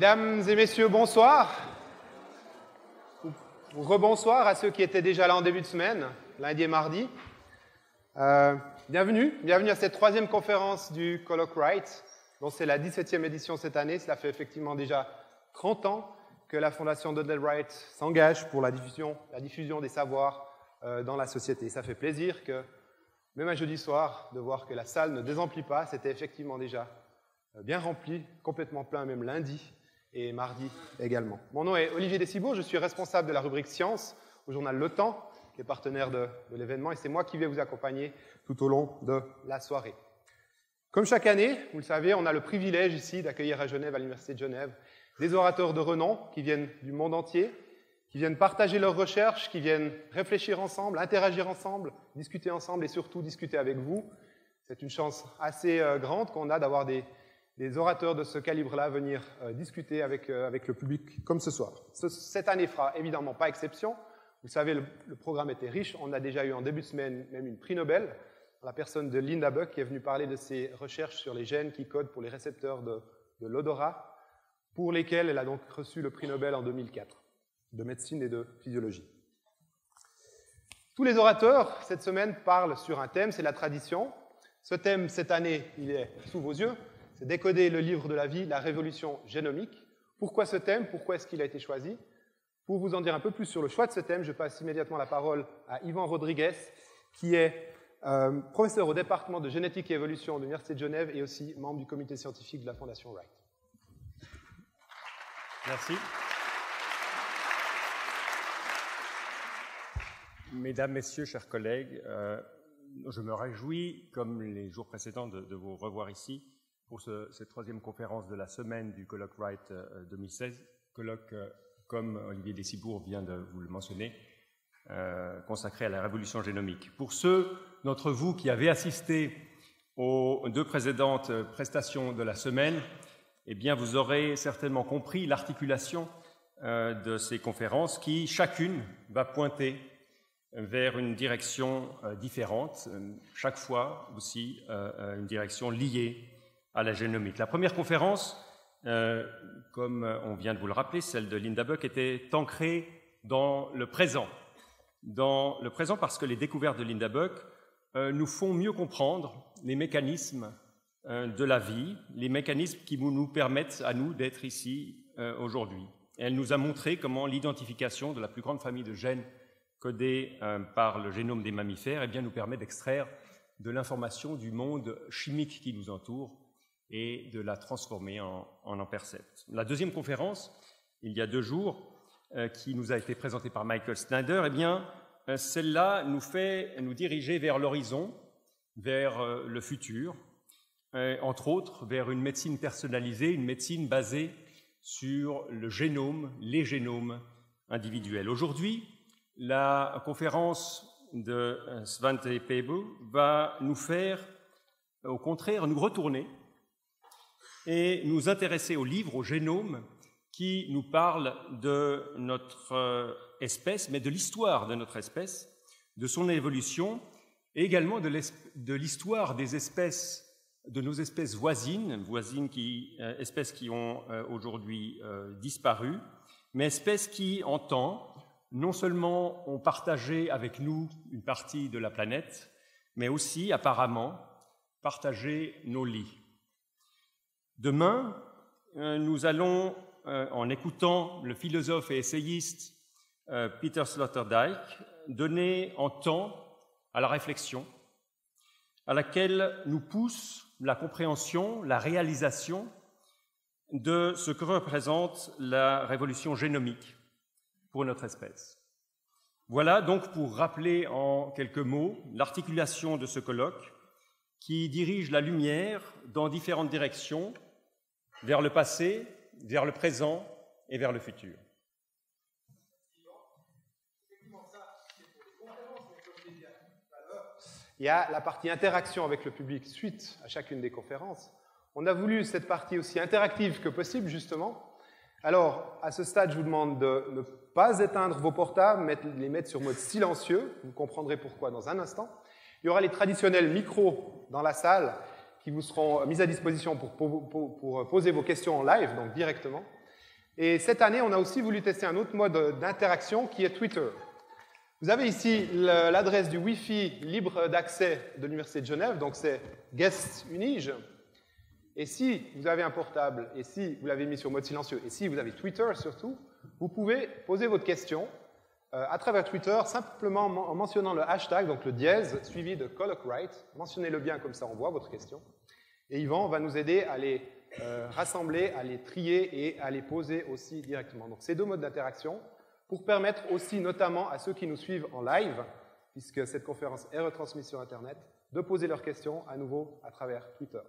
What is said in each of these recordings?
Mesdames et messieurs, bonsoir. Ou rebonsoir à ceux qui étaient déjà là en début de semaine, lundi et mardi. Bienvenue à cette troisième conférence du Colloque Wright, dont c'est la 17e édition cette année. Cela fait effectivement déjà 30 ans que la Fondation Dudley Wright s'engage pour la diffusion des savoirs dans la société. Ça fait plaisir que, même un jeudi soir, de voir que la salle ne désemplit pas. C'était effectivement déjà bien rempli, complètement plein, même lundi et mardi également. Mon nom est Olivier Dessibourg, je suis responsable de la rubrique Sciences au journal Le Temps, qui est partenaire de l'événement, et c'est moi qui vais vous accompagner tout au long de la soirée. Comme chaque année, vous le savez, on a le privilège ici d'accueillir à Genève, à l'Université de Genève, des orateurs de renom qui viennent du monde entier, qui viennent partager leurs recherches, qui viennent réfléchir ensemble, interagir ensemble, discuter ensemble et surtout discuter avec vous. C'est une chance assez grande qu'on a d'avoir des orateurs de ce calibre-là venir discuter avec le public comme ce soir. Cette année fera évidemment pas exception. Vous savez, le programme était riche. On a déjà eu en début de semaine même une prix Nobel, la personne de Linda Buck qui est venue parler de ses recherches sur les gènes qui codent pour les récepteurs de l'odorat, pour lesquels elle a donc reçu le prix Nobel en 2004, de médecine et de physiologie. Tous les orateurs, cette semaine, parlent sur un thème, c'est la tradition. Ce thème, cette année, il est sous vos yeux. C'est décoder le livre de la vie, la révolution génomique. Pourquoi ce thème? Pourquoi est-ce qu'il a été choisi? Pour vous en dire un peu plus sur le choix de ce thème, je passe immédiatement la parole à Yvan Rodriguez, qui est professeur au département de génétique et évolution de l'Université de Genève et aussi membre du comité scientifique de la Fondation Wright. Merci. Mesdames, Messieurs, chers collègues, je me réjouis, comme les jours précédents, de vous revoir ici pour cette troisième conférence de la semaine du Colloque Wright 2016, colloque, comme Olivier Dessibourg vient de vous le mentionner, consacré à la révolution génomique. Pour ceux d'entre vous qui avaient assisté aux deux précédentes prestations de la semaine, eh bien, vous aurez certainement compris l'articulation de ces conférences qui, chacune, va pointer vers une direction différente, chaque fois aussi une direction liée à la génomique. La première conférence, comme on vient de vous le rappeler, celle de Linda Buck, était ancrée dans le présent. Dans le présent parce que les découvertes de Linda Buck nous font mieux comprendre les mécanismes de la vie, les mécanismes qui nous permettent à nous d'être ici aujourd'hui. Elle nous a montré comment l'identification de la plus grande famille de gènes codés par le génome des mammifères nous permet d'extraire de l'information du monde chimique qui nous entoure et de la transformer en percepts. La deuxième conférence, il y a 2 jours, qui nous a été présentée par Michael Snyder, celle-là nous fait nous diriger vers l'horizon, vers le futur, entre autres vers une médecine personnalisée, une médecine basée sur le génome, les génomes individuels. Aujourd'hui, la conférence de Svante Pääbo va nous faire, au contraire, nous retourner et nous intéresser au livre, au génome, qui nous parle de notre espèce, mais de l'histoire de notre espèce, de son évolution, et également de l'histoire des espèces, de nos espèces voisines espèces qui ont aujourd'hui disparu, mais espèces qui, en temps, non seulement ont partagé avec nous une partie de la planète, mais aussi, apparemment, partagé nos lits. Demain, nous allons, en écoutant le philosophe et essayiste Peter Sloterdijk, donner en temps à la réflexion, à laquelle nous pousse la compréhension, la réalisation de ce que représente la révolution génomique pour notre espèce. Voilà donc pour rappeler en quelques mots l'articulation de ce colloque qui dirige la lumière dans différentes directions, vers le passé, vers le présent et vers le futur. Il y a la partie interaction avec le public suite à chacune des conférences. On a voulu cette partie aussi interactive que possible, justement. Alors, à ce stade, je vous demande de ne pas éteindre vos portables, les mettre sur mode silencieux. Vous comprendrez pourquoi dans un instant. Il y aura les traditionnels micros dans la salle qui vous seront mis à disposition pour poser vos questions en live, donc directement. Et cette année, on a aussi voulu tester un autre mode d'interaction qui est Twitter. Vous avez ici l'adresse du Wi-Fi libre d'accès de l'Université de Genève, donc c'est Guest Unige. Et si vous avez un portable, et si vous l'avez mis sur mode silencieux, et si vous avez Twitter surtout, vous pouvez poser votre question à travers Twitter, simplement en mentionnant le hashtag, donc le dièse, suivi de ColloquWrite. Mentionnez-le bien, comme ça on voit votre question. Et Yvan va nous aider à les rassembler, à les trier et à les poser aussi directement. Donc ces deux modes d'interaction pour permettre aussi, notamment à ceux qui nous suivent en live, puisque cette conférence est retransmise sur Internet, de poser leurs questions à nouveau à travers Twitter.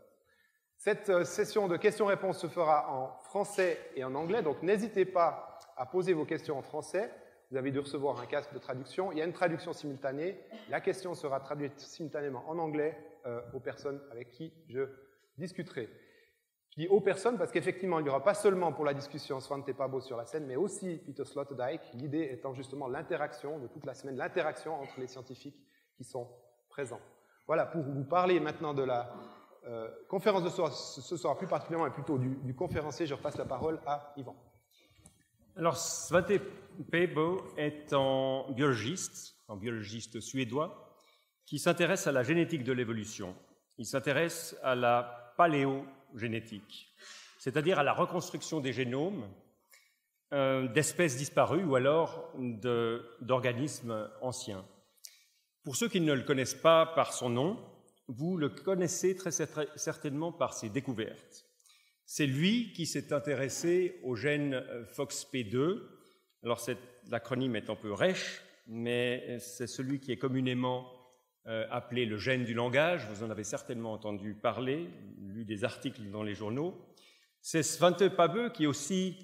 Cette session de questions-réponses se fera en français et en anglais, donc n'hésitez pas à poser vos questions en français. Vous avez dû recevoir un casque de traduction. Il y a une traduction simultanée. La question sera traduite simultanément en anglais aux personnes avec qui je discuterai. Je dis aux personnes parce qu'effectivement, il n'y aura pas seulement pour la discussion Svante Pääbo sur la scène, mais aussi Peter Sloterdijk, l'idée étant justement l'interaction de toute la semaine, l'interaction entre les scientifiques qui sont présents. Voilà, pour vous parler maintenant de la conférence de ce soir, plus particulièrement et plutôt du conférencier, je repasse la parole à Yvan. Alors, Svante Pääbo est un biologiste suédois, qui s'intéresse à la génétique de l'évolution. Il s'intéresse à la paléogénétique, c'est-à-dire à la reconstruction des génomes d'espèces disparues ou alors d'organismes anciens. Pour ceux qui ne le connaissent pas par son nom, vous le connaissez très certainement par ses découvertes. C'est lui qui s'est intéressé au gène FOXP2. Alors l'acronyme est un peu rêche, mais c'est celui qui est communément appelé le gène du langage. Vous en avez certainement entendu parler, lu des articles dans les journaux. C'est Svante Pääbo qui aussi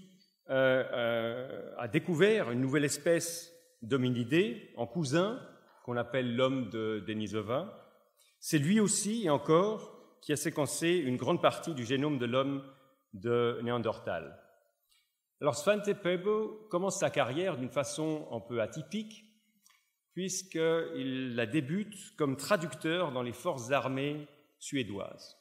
a découvert une nouvelle espèce d'hominidés en cousin qu'on appelle l'homme de Denisova. C'est lui aussi, et encore, qui a séquencé une grande partie du génome de l'homme de Néandertal. Alors Svante Pääbo commence sa carrière d'une façon un peu atypique, puisqu'il la débute comme traducteur dans les forces armées suédoises.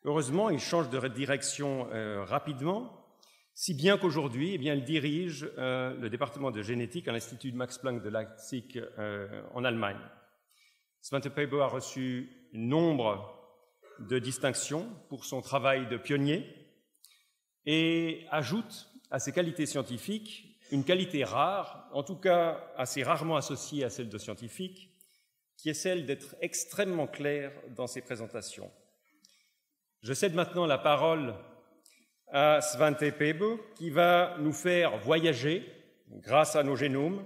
Heureusement, il change de direction rapidement, si bien qu'aujourd'hui, il dirige le département de génétique à l'Institut Max Planck de Leipzig en Allemagne. Svante Pääbo a reçu nombre de distinctions pour son travail de pionnier et ajoute à ses qualités scientifiques une qualité rare, en tout cas assez rarement associée à celle de scientifique, qui est celle d'être extrêmement clair dans ses présentations. Je cède maintenant la parole à Svante Pääbo qui va nous faire voyager, grâce à nos génomes,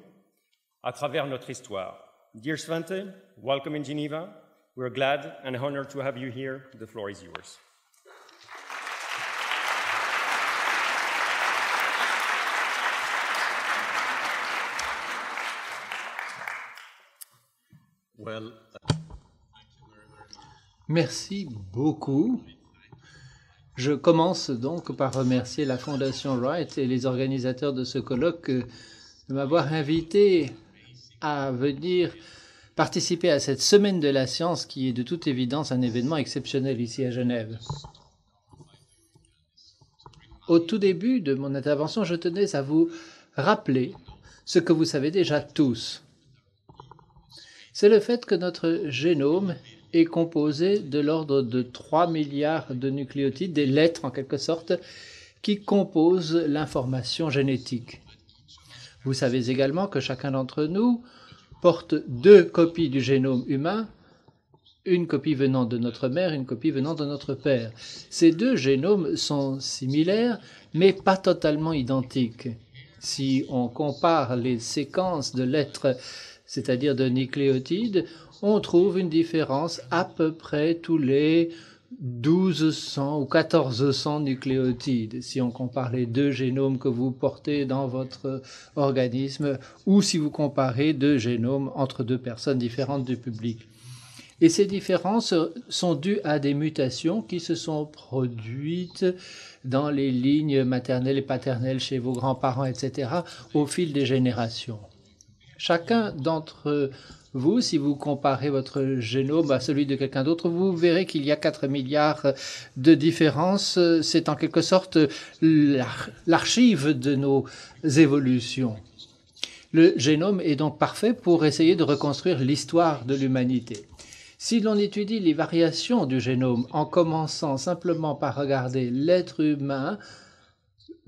à travers notre histoire. Dear Svante, welcome in Geneva. We're glad and honored to have you here. The floor is yours. Merci beaucoup. Je commence donc par remercier la Fondation Wright et les organisateurs de ce colloque de m'avoir invité à venir participer à cette semaine de la science qui est de toute évidence un événement exceptionnel ici à Genève. Au tout début de mon intervention, je tenais à vous rappeler ce que vous savez déjà tous. C'est le fait que notre génome est composé de l'ordre de 3 milliards de nucléotides, des lettres en quelque sorte, qui composent l'information génétique. Vous savez également que chacun d'entre nous porte 2 copies du génome humain, une copie venant de notre mère, une copie venant de notre père. Ces 2 génomes sont similaires, mais pas totalement identiques. Si on compare les séquences de lettres, c'est-à-dire de nucléotides, on trouve une différence à peu près tous les 1200 ou 1400 nucléotides, si on compare les 2 génomes que vous portez dans votre organisme, ou si vous comparez 2 génomes entre 2 personnes différentes du public. Et ces différences sont dues à des mutations qui se sont produites dans les lignes maternelles et paternelles chez vos grands-parents, etc., au fil des générations. Chacun d'entre vous, si vous comparez votre génome à celui de quelqu'un d'autre, vous verrez qu'il y a 4 milliards de différences. C'est en quelque sorte l'archive de nos évolutions. Le génome est donc parfait pour essayer de reconstruire l'histoire de l'humanité. Si l'on étudie les variations du génome en commençant simplement par regarder l'être humain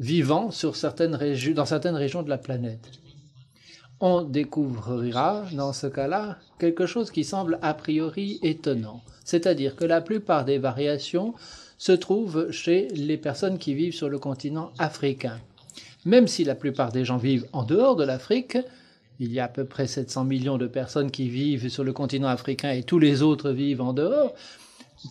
vivant dans certaines régions de la planète, on découvrira dans ce cas-là quelque chose qui semble a priori étonnant. C'est-à-dire que la plupart des variations se trouvent chez les personnes qui vivent sur le continent africain. Même si la plupart des gens vivent en dehors de l'Afrique, il y a à peu près 700 millions de personnes qui vivent sur le continent africain et tous les autres vivent en dehors,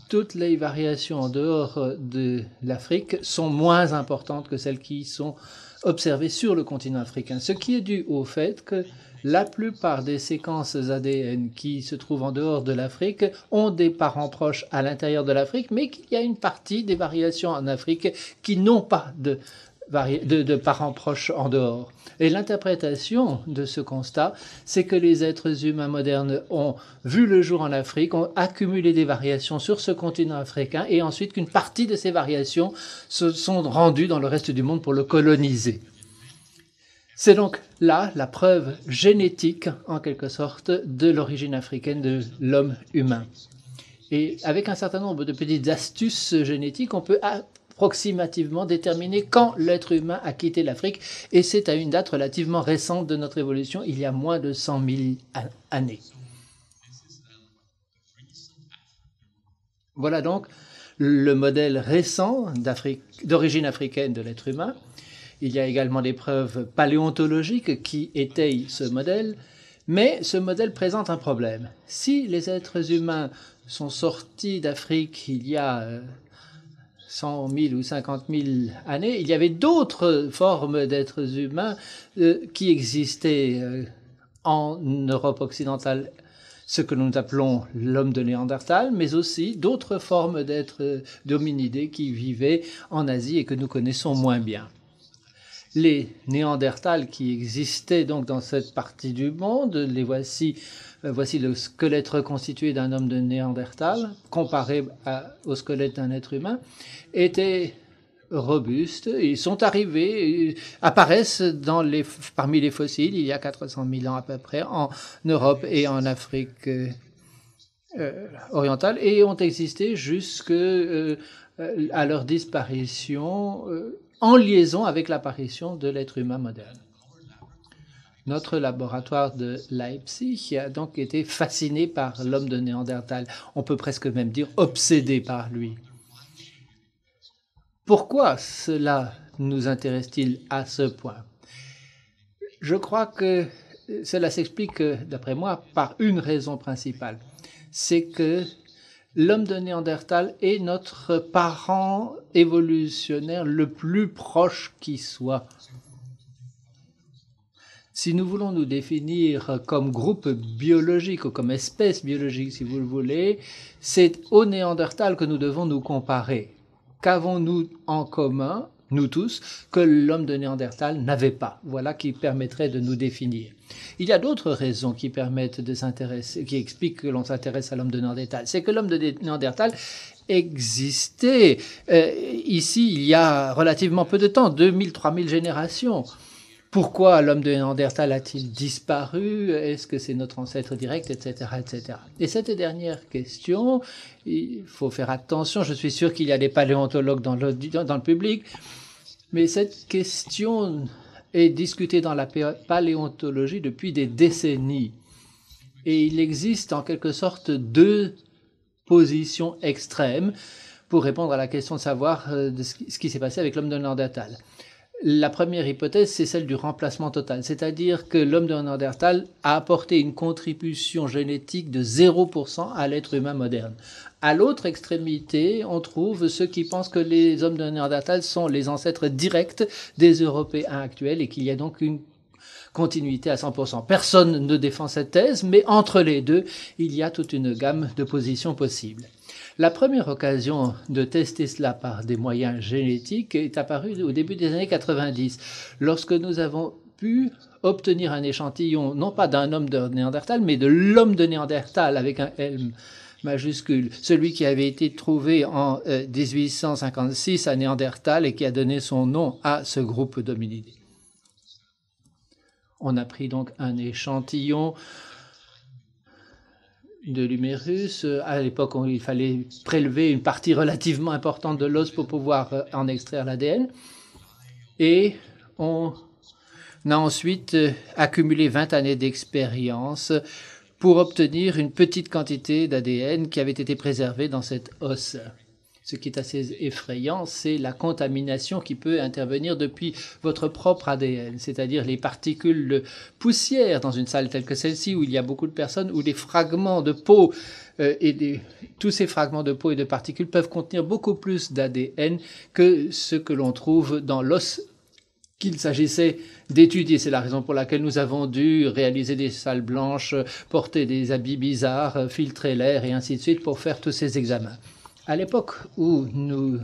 toutes les variations en dehors de l'Afrique sont moins importantes que celles qui sont observées sur le continent africain, ce qui est dû au fait que la plupart des séquences ADN qui se trouvent en dehors de l'Afrique ont des parents proches à l'intérieur de l'Afrique, mais qu'il y a une partie des variations en Afrique qui n'ont pas de parents proches en dehors. Et l'interprétation de ce constat, c'est que les êtres humains modernes ont vu le jour en Afrique, ont accumulé des variations sur ce continent africain, et ensuite qu'une partie de ces variations se sont rendues dans le reste du monde pour le coloniser. C'est donc là la preuve génétique, en quelque sorte, de l'origine africaine de l'homme humain. Et avec un certain nombre de petites astuces génétiques, on peut approximativement déterminer quand l'être humain a quitté l'Afrique, et c'est à une date relativement récente de notre évolution, il y a moins de 100 000 années. Voilà donc le modèle récent d'origine africaine de l'être humain. Il y a également des preuves paléontologiques qui étayent ce modèle, mais ce modèle présente un problème. Si les êtres humains sont sortis d'Afrique il y a 100 000 ou 50 000 années, il y avait d'autres formes d'êtres humains qui existaient en Europe occidentale, ce que nous appelons l'homme de Néandertal, mais aussi d'autres formes d'êtres d'hominidés qui vivaient en Asie et que nous connaissons moins bien. Les Néandertals qui existaient donc dans cette partie du monde, les voici le squelette reconstitué d'un homme de Néandertal, comparé au squelette d'un être humain, étaient robustes. Ils sont arrivés, apparaissent parmi les fossiles il y a 400 000 ans à peu près en Europe et en Afrique orientale et ont existé jusqu'à leur disparition en liaison avec l'apparition de l'être humain moderne. Notre laboratoire de Leipzig a donc été fasciné par l'homme de Néandertal. On peut presque même dire obsédé par lui. Pourquoi cela nous intéresse-t-il à ce point? Je crois que cela s'explique, d'après moi, par une raison principale. C'est que l'homme de Néandertal est notre parent évolutionnaire le plus proche qui soit. Si nous voulons nous définir comme groupe biologique ou comme espèce biologique, si vous le voulez, c'est au Néandertal que nous devons nous comparer. Qu'avons-nous en commun, nous tous, que l'homme de Néandertal n'avait pas? Voilà qui permettrait de nous définir. Il y a d'autres raisons qui permettent de s'intéresser, qui expliquent que l'on s'intéresse à l'homme de Néandertal. C'est que l'homme de Néandertal existait ici il y a relativement peu de temps, 2000, 3000 générations. Pourquoi l'homme de Néandertal a-t-il disparu? Est-ce que c'est notre ancêtre direct, etc., etc. Et cette dernière question, il faut faire attention. Je suis sûr qu'il y a des paléontologues dans le public, mais cette question est discutée dans la paléontologie depuis des décennies. Et il existe en quelque sorte deux positions extrêmes pour répondre à la question de savoir ce qui s'est passé avec l'homme de Néandertal. La première hypothèse, c'est celle du remplacement total, c'est-à-dire que l'homme de Néandertal a apporté une contribution génétique de 0% à l'être humain moderne. À l'autre extrémité, on trouve ceux qui pensent que les hommes de Néandertal sont les ancêtres directs des Européens actuels et qu'il y a donc une continuité à 100%. Personne ne défend cette thèse, mais entre les deux, il y a toute une gamme de positions possibles. La première occasion de tester cela par des moyens génétiques est apparue au début des années 90, lorsque nous avons pu obtenir un échantillon, non pas d'un homme de Néandertal, mais de l'homme de Néandertal avec un L majuscule, celui qui avait été trouvé en 1856 à Néandertal et qui a donné son nom à ce groupe d'hominidés. On a pris donc un échantillon de l'humérus. À l'époque, il fallait prélever une partie relativement importante de l'os pour pouvoir en extraire l'ADN. Et on a ensuite accumulé 20 années d'expérience pour obtenir une petite quantité d'ADN qui avait été préservée dans cet os. Ce qui est assez effrayant, c'est la contamination qui peut intervenir depuis votre propre ADN, c'est-à-dire les particules de poussière dans une salle telle que celle-ci où il y a beaucoup de personnes, où les fragments de peau tous ces fragments de peau et de particules peuvent contenir beaucoup plus d'ADN que ce que l'on trouve dans l'os qu'il s'agissait d'étudier. C'est la raison pour laquelle nous avons dû réaliser des salles blanches, porter des habits bizarres, filtrer l'air et ainsi de suite pour faire tous ces examens. À l'époque où nous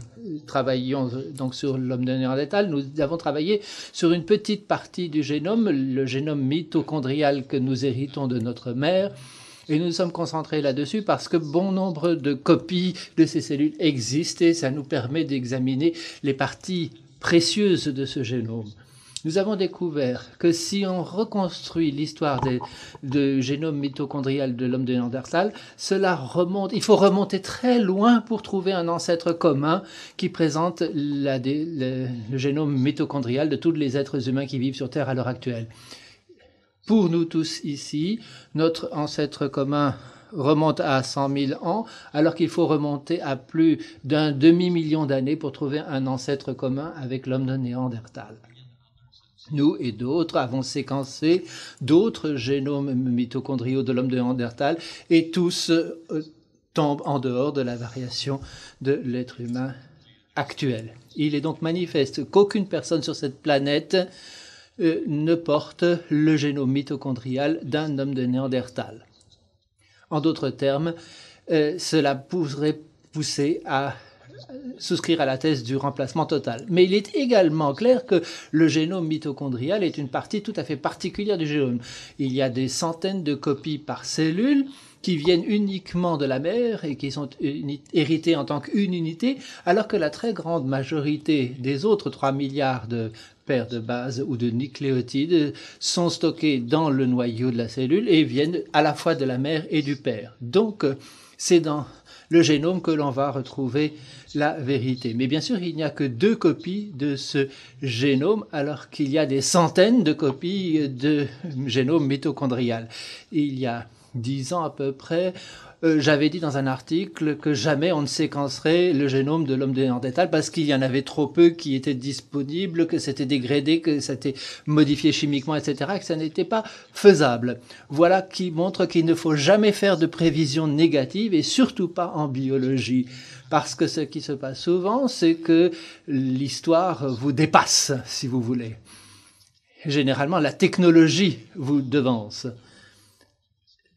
travaillions donc sur l'homme de Néandertal, nous avons travaillé sur une petite partie du génome, le génome mitochondrial que nous héritons de notre mère, et nous nous sommes concentrés là-dessus parce que bon nombre de copies de ces cellules existent et ça nous permet d'examiner les parties précieuses de ce génome. Nous avons découvert que si on reconstruit l'histoire du génome mitochondrial de l'homme de Néandertal, il faut remonter très loin pour trouver un ancêtre commun qui présente le génome mitochondrial de tous les êtres humains qui vivent sur Terre à l'heure actuelle. Pour nous tous ici, notre ancêtre commun remonte à 100 000 ans, alors qu'il faut remonter à plus d'un demi-million d'années pour trouver un ancêtre commun avec l'homme de Néandertal. Nous et d'autres avons séquencé d'autres génomes mitochondriaux de l'homme de Néandertal et tous tombent en dehors de la variation de l'être humain actuel. Il est donc manifeste qu'aucune personne sur cette planète ne porte le génome mitochondrial d'un homme de Néandertal. En d'autres termes, cela pourrait pousser à souscrire à la thèse du remplacement total. Mais il est également clair que le génome mitochondrial est une partie tout à fait particulière du génome. Il y a des centaines de copies par cellule qui viennent uniquement de la mère et qui sont héritées en tant qu'une unité, alors que la très grande majorité des autres 3 milliards de paires de bases ou de nucléotides sont stockées dans le noyau de la cellule et viennent à la fois de la mère et du père. Donc, c'est dans le génome que l'on va retrouver la vérité. Mais bien sûr, il n'y a que 2 copies de ce génome, alors qu'il y a des centaines de copies de génome mitochondrial. Il y a 10 ans à peu près, j'avais dit dans un article que jamais on ne séquencerait le génome de l'homme de Néandertal parce qu'il y en avait trop peu qui étaient disponibles, que c'était dégradé, que c'était modifié chimiquement, etc., que ça n'était pas faisable. Voilà qui montre qu'il ne faut jamais faire de prévisions négatives et surtout pas en biologie. Parce que ce qui se passe souvent, c'est que l'histoire vous dépasse, si vous voulez. Généralement, la technologie vous devance.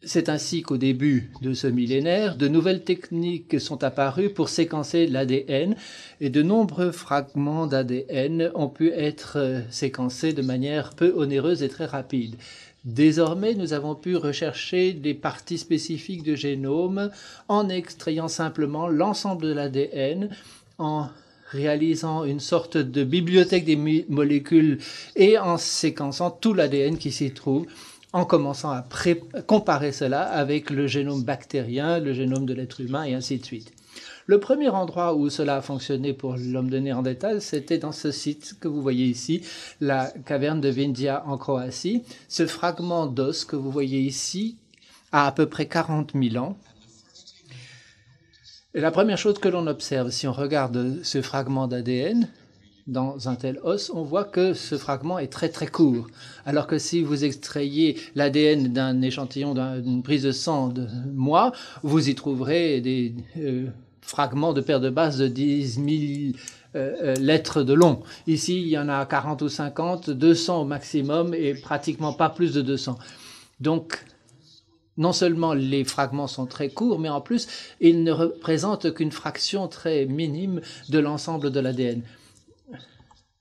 C'est ainsi qu'au début de ce millénaire, de nouvelles techniques sont apparues pour séquencer l'ADN et de nombreux fragments d'ADN ont pu être séquencés de manière peu onéreuse et très rapide. Désormais, nous avons pu rechercher des parties spécifiques du génome en extrayant simplement l'ensemble de l'ADN, en réalisant une sorte de bibliothèque des molécules et en séquençant tout l'ADN qui s'y trouve, en commençant à comparer cela avec le génome bactérien, le génome de l'être humain et ainsi de suite. Le premier endroit où cela a fonctionné pour l'homme de Néandertal, c'était dans ce site que vous voyez ici, la caverne de Vindia en Croatie. Ce fragment d'os que vous voyez ici a à peu près 40 000 ans. Et la première chose que l'on observe, si on regarde ce fragment d'ADN, dans un tel os, on voit que ce fragment est très très court. Alors que si vous extrayez l'ADN d'un échantillon, d'une prise de sang de moi, vous y trouverez des fragments de paires de bases de 10 000 lettres de long. Ici, il y en a 40 ou 50, 200 au maximum et pratiquement pas plus de 200. Donc, non seulement les fragments sont très courts, mais en plus, ils ne représentent qu'une fraction très minime de l'ensemble de l'ADN.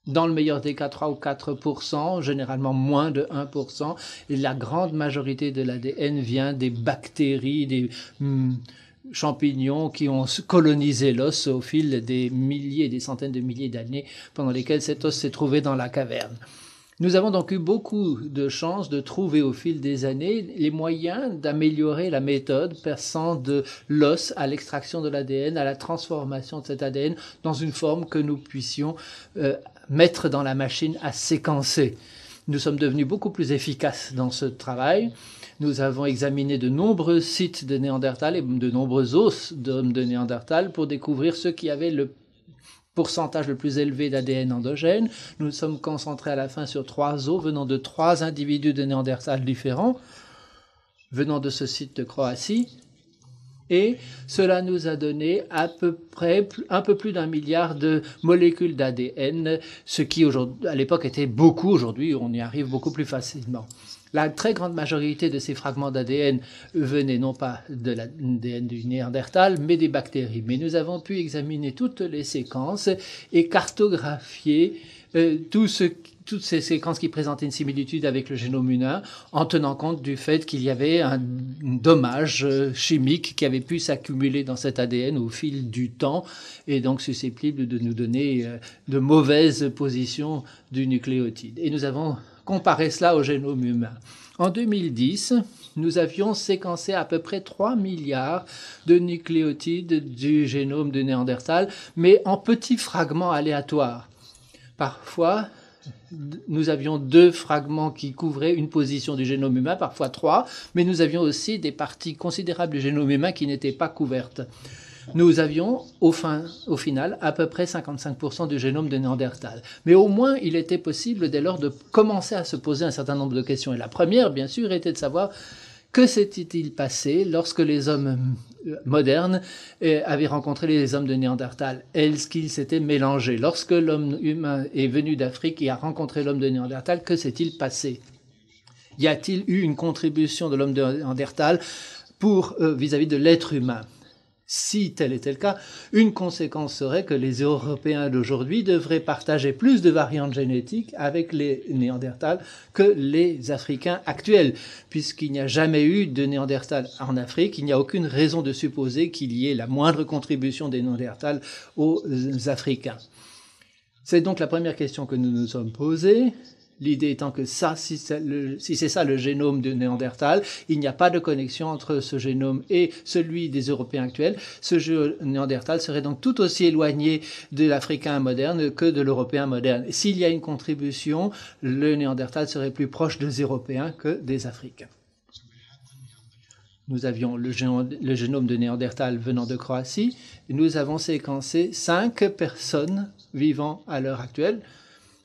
Dans le meilleur des cas, 3 ou 4%, généralement moins de 1%. Et la grande majorité de l'ADN vient des bactéries, des champignons qui ont colonisé l'os au fil des milliers, des centaines de milliers d'années pendant lesquelles cet os s'est trouvé dans la caverne. Nous avons donc eu beaucoup de chance de trouver au fil des années les moyens d'améliorer la méthode passant de l'os à l'extraction de l'ADN, à la transformation de cet ADN dans une forme que nous puissions mettre dans la machine à séquencer. Nous sommes devenus beaucoup plus efficaces dans ce travail. Nous avons examiné de nombreux sites de Néandertal et de nombreux os d'hommes de Néandertal pour découvrir ceux qui avaient le pourcentage le plus élevé d'ADN endogène. Nous nous sommes concentrés à la fin sur 3 os venant de 3 individus de Néandertal différents, venant de ce site de Croatie. Et cela nous a donné à peu près un peu plus d'1 milliard de molécules d'ADN, ce qui à l'époque était beaucoup. Aujourd'hui, on y arrive beaucoup plus facilement. La très grande majorité de ces fragments d'ADN venaient non pas de l'ADN du Néandertal, mais des bactéries. Mais nous avons pu examiner toutes les séquences et cartographier toutes ces séquences qui présentaient une similitude avec le génome humain, en tenant compte du fait qu'il y avait un dommage chimique qui avait pu s'accumuler dans cet ADN au fil du temps, et donc susceptible de nous donner de mauvaises positions du nucléotide. Et nous avons comparé cela au génome humain. En 2010, nous avions séquencé à peu près 3 milliards de nucléotides du génome de Néandertal, mais en petits fragments aléatoires. Parfois, nous avions 2 fragments qui couvraient une position du génome humain, parfois 3, mais nous avions aussi des parties considérables du génome humain qui n'étaient pas couvertes. Nous avions, au final, à peu près 55% du génome de Néandertal. Mais au moins, il était possible dès lors de commencer à se poser un certain nombre de questions. Et la première, bien sûr, était de savoir que s'était-il passé lorsque les hommes modernes avaient rencontré les hommes de Néandertal. Est-ce qu'ils s'étaient mélangés? Lorsque l'homme humain est venu d'Afrique et a rencontré l'homme de Néandertal, que s'est-il passé? Y a-t-il eu une contribution de l'homme de Néandertal vis-à-vis de l'être humain? Si tel était le cas, une conséquence serait que les Européens d'aujourd'hui devraient partager plus de variantes génétiques avec les Néandertals que les Africains actuels. Puisqu'il n'y a jamais eu de Néandertal en Afrique, il n'y a aucune raison de supposer qu'il y ait la moindre contribution des Néandertals aux Africains. C'est donc la première question que nous nous sommes posée. L'idée étant que si c'est ça le génome de Néandertal, il n'y a pas de connexion entre ce génome et celui des Européens actuels. Ce Néandertal serait donc tout aussi éloigné de l'Africain moderne que de l'Européen moderne. S'il y a une contribution, le Néandertal serait plus proche des Européens que des Africains. Nous avions le génome de Néandertal venant de Croatie. Et nous avons séquencé 5 personnes vivant à l'heure actuelle.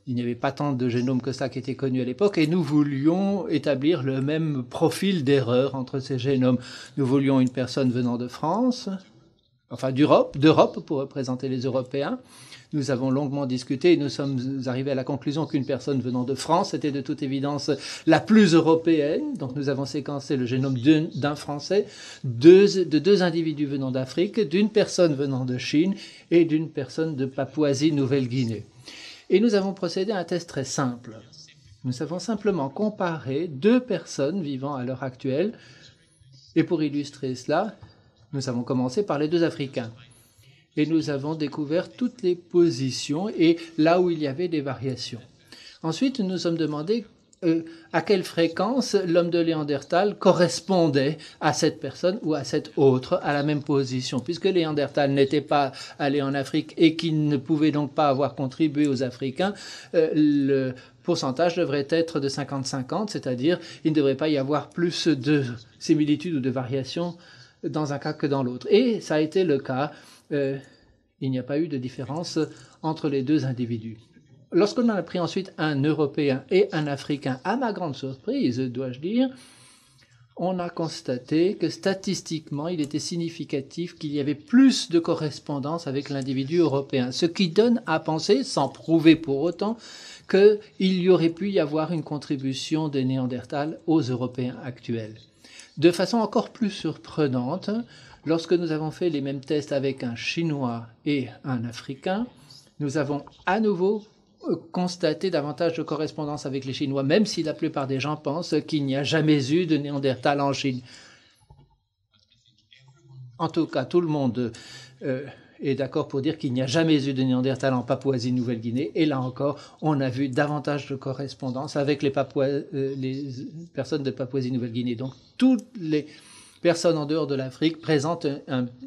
Il n'y avait pas tant de génomes que ça qui étaient connus à l'époque, et nous voulions établir le même profil d'erreur entre ces génomes. Nous voulions une personne venant de France, enfin d'Europe pour représenter les Européens. Nous avons longuement discuté et nous sommes arrivés à la conclusion qu'une personne venant de France était de toute évidence la plus européenne. Donc nous avons séquencé le génome d'un Français, de 2 individus venant d'Afrique, d'une personne venant de Chine et d'une personne de Papouasie-Nouvelle-Guinée. Et nous avons procédé à un test très simple. Nous avons simplement comparé 2 personnes vivant à l'heure actuelle. Et pour illustrer cela, nous avons commencé par les 2 Africains. Et nous avons découvert toutes les positions et là où il y avait des variations. Ensuite, nous nous sommes demandé à quelle fréquence l'homme de Néandertal correspondait à cette personne ou à cette autre à la même position. Puisque les Néandertal n'étaient pas allés en Afrique et qu'ils ne pouvaient donc pas avoir contribué aux Africains, le pourcentage devrait être de 50-50, c'est-à-dire il ne devrait pas y avoir plus de similitudes ou de variations dans un cas que dans l'autre. Et ça a été le cas. Il n'y a pas eu de différence entre les 2 individus. Lorsqu'on a pris ensuite un Européen et un Africain, à ma grande surprise, dois-je dire, on a constaté que statistiquement, il était significatif qu'il y avait plus de correspondance avec l'individu européen, ce qui donne à penser, sans prouver pour autant, qu'il y aurait pu y avoir une contribution des Néandertals aux Européens actuels. De façon encore plus surprenante, lorsque nous avons fait les mêmes tests avec un Chinois et un Africain, nous avons à nouveau constaté davantage de correspondance avec les Chinois, même si la plupart des gens pensent qu'il n'y a jamais eu de Néandertal en Chine. En tout cas, tout le monde est d'accord pour dire qu'il n'y a jamais eu de Néandertal en Papouasie-Nouvelle-Guinée. Et là encore, on a vu davantage de correspondance avec les personnes de Papouasie-Nouvelle-Guinée. Donc, toutes les personnes en dehors de l'Afrique présentent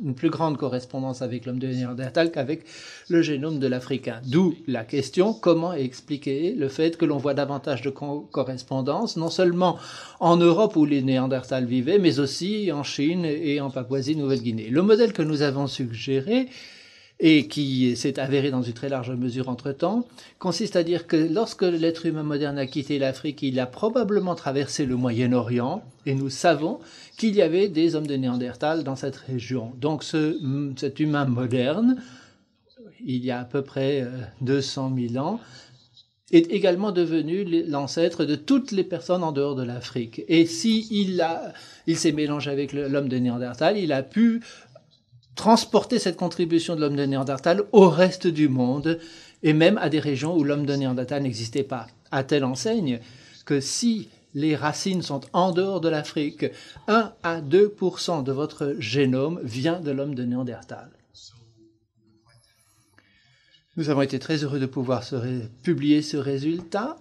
une plus grande correspondance avec l'homme de Néandertal qu'avec le génome de l'Africain. D'où la question, comment expliquer le fait que l'on voit davantage de correspondance, non seulement en Europe où les Néandertals vivaient, mais aussi en Chine et en Papouasie-Nouvelle-Guinée. Le modèle que nous avons suggéré, et qui s'est avéré dans une très large mesure entre-temps, consiste à dire que lorsque l'être humain moderne a quitté l'Afrique, il a probablement traversé le Moyen-Orient, et nous savons qu'il y avait des hommes de Néandertal dans cette région. Donc cet humain moderne, il y a à peu près 200 000 ans, est également devenu l'ancêtre de toutes les personnes en dehors de l'Afrique. Et s'il s'est mélangé avec l'homme de Néandertal, il a pu transporter cette contribution de l'homme de Néandertal au reste du monde et même à des régions où l'homme de Néandertal n'existait pas. À telle enseigne que si les racines sont en dehors de l'Afrique, 1 à 2% de votre génome vient de l'homme de Néandertal. Nous avons été très heureux de pouvoir publier ce résultat.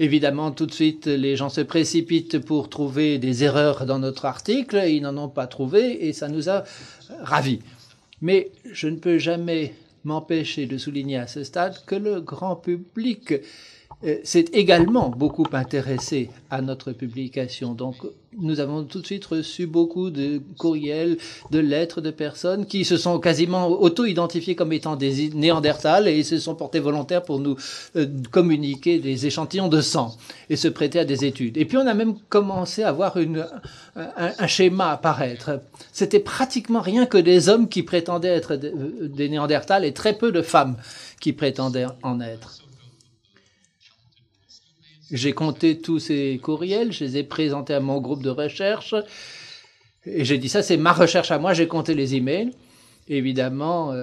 Évidemment, tout de suite, les gens se précipitent pour trouver des erreurs dans notre article. Ils n'en ont pas trouvé et ça nous a ravis. Mais je ne peux jamais m'empêcher de souligner à ce stade que le grand public s'est également beaucoup intéressé à notre publication. Donc, nous avons tout de suite reçu beaucoup de courriels, de lettres de personnes qui se sont quasiment auto-identifiées comme étant des Néandertals et se sont portés volontaires pour nous communiquer des échantillons de sang et se prêter à des études. Et puis, on a même commencé à voir un schéma apparaître. C'était pratiquement rien que des hommes qui prétendaient être des Néandertals et très peu de femmes qui prétendaient en être. J'ai compté tous ces courriels, je les ai présentés à mon groupe de recherche et j'ai dit ça, c'est ma recherche à moi, j'ai compté les emails. Évidemment,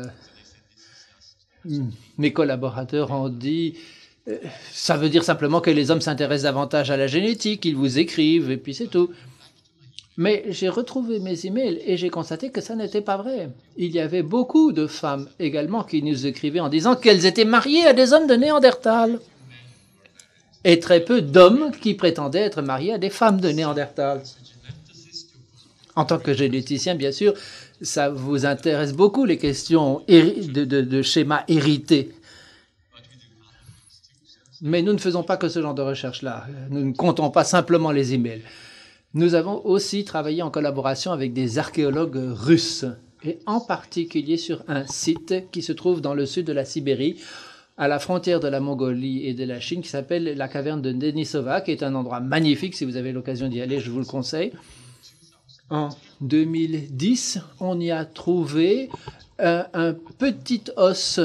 mes collaborateurs ont dit ça veut dire simplement que les hommes s'intéressent davantage à la génétique, ils vous écrivent et puis c'est tout. Mais j'ai retrouvé mes emails et j'ai constaté que ça n'était pas vrai. Il y avait beaucoup de femmes également qui nous écrivaient en disant qu'elles étaient mariées à des hommes de Néandertal. Et très peu d'hommes qui prétendaient être mariés à des femmes de Néandertal. En tant que généticien, bien sûr, ça vous intéresse beaucoup les questions de schémas hérités. Mais nous ne faisons pas que ce genre de recherche-là. Nous ne comptons pas simplement les emails. Nous avons aussi travaillé en collaboration avec des archéologues russes, et en particulier sur un site qui se trouve dans le sud de la Sibérie, à la frontière de la Mongolie et de la Chine, qui s'appelle la caverne de Denisova, qui est un endroit magnifique. Si vous avez l'occasion d'y aller, je vous le conseille. En 2010, on y a trouvé un petit os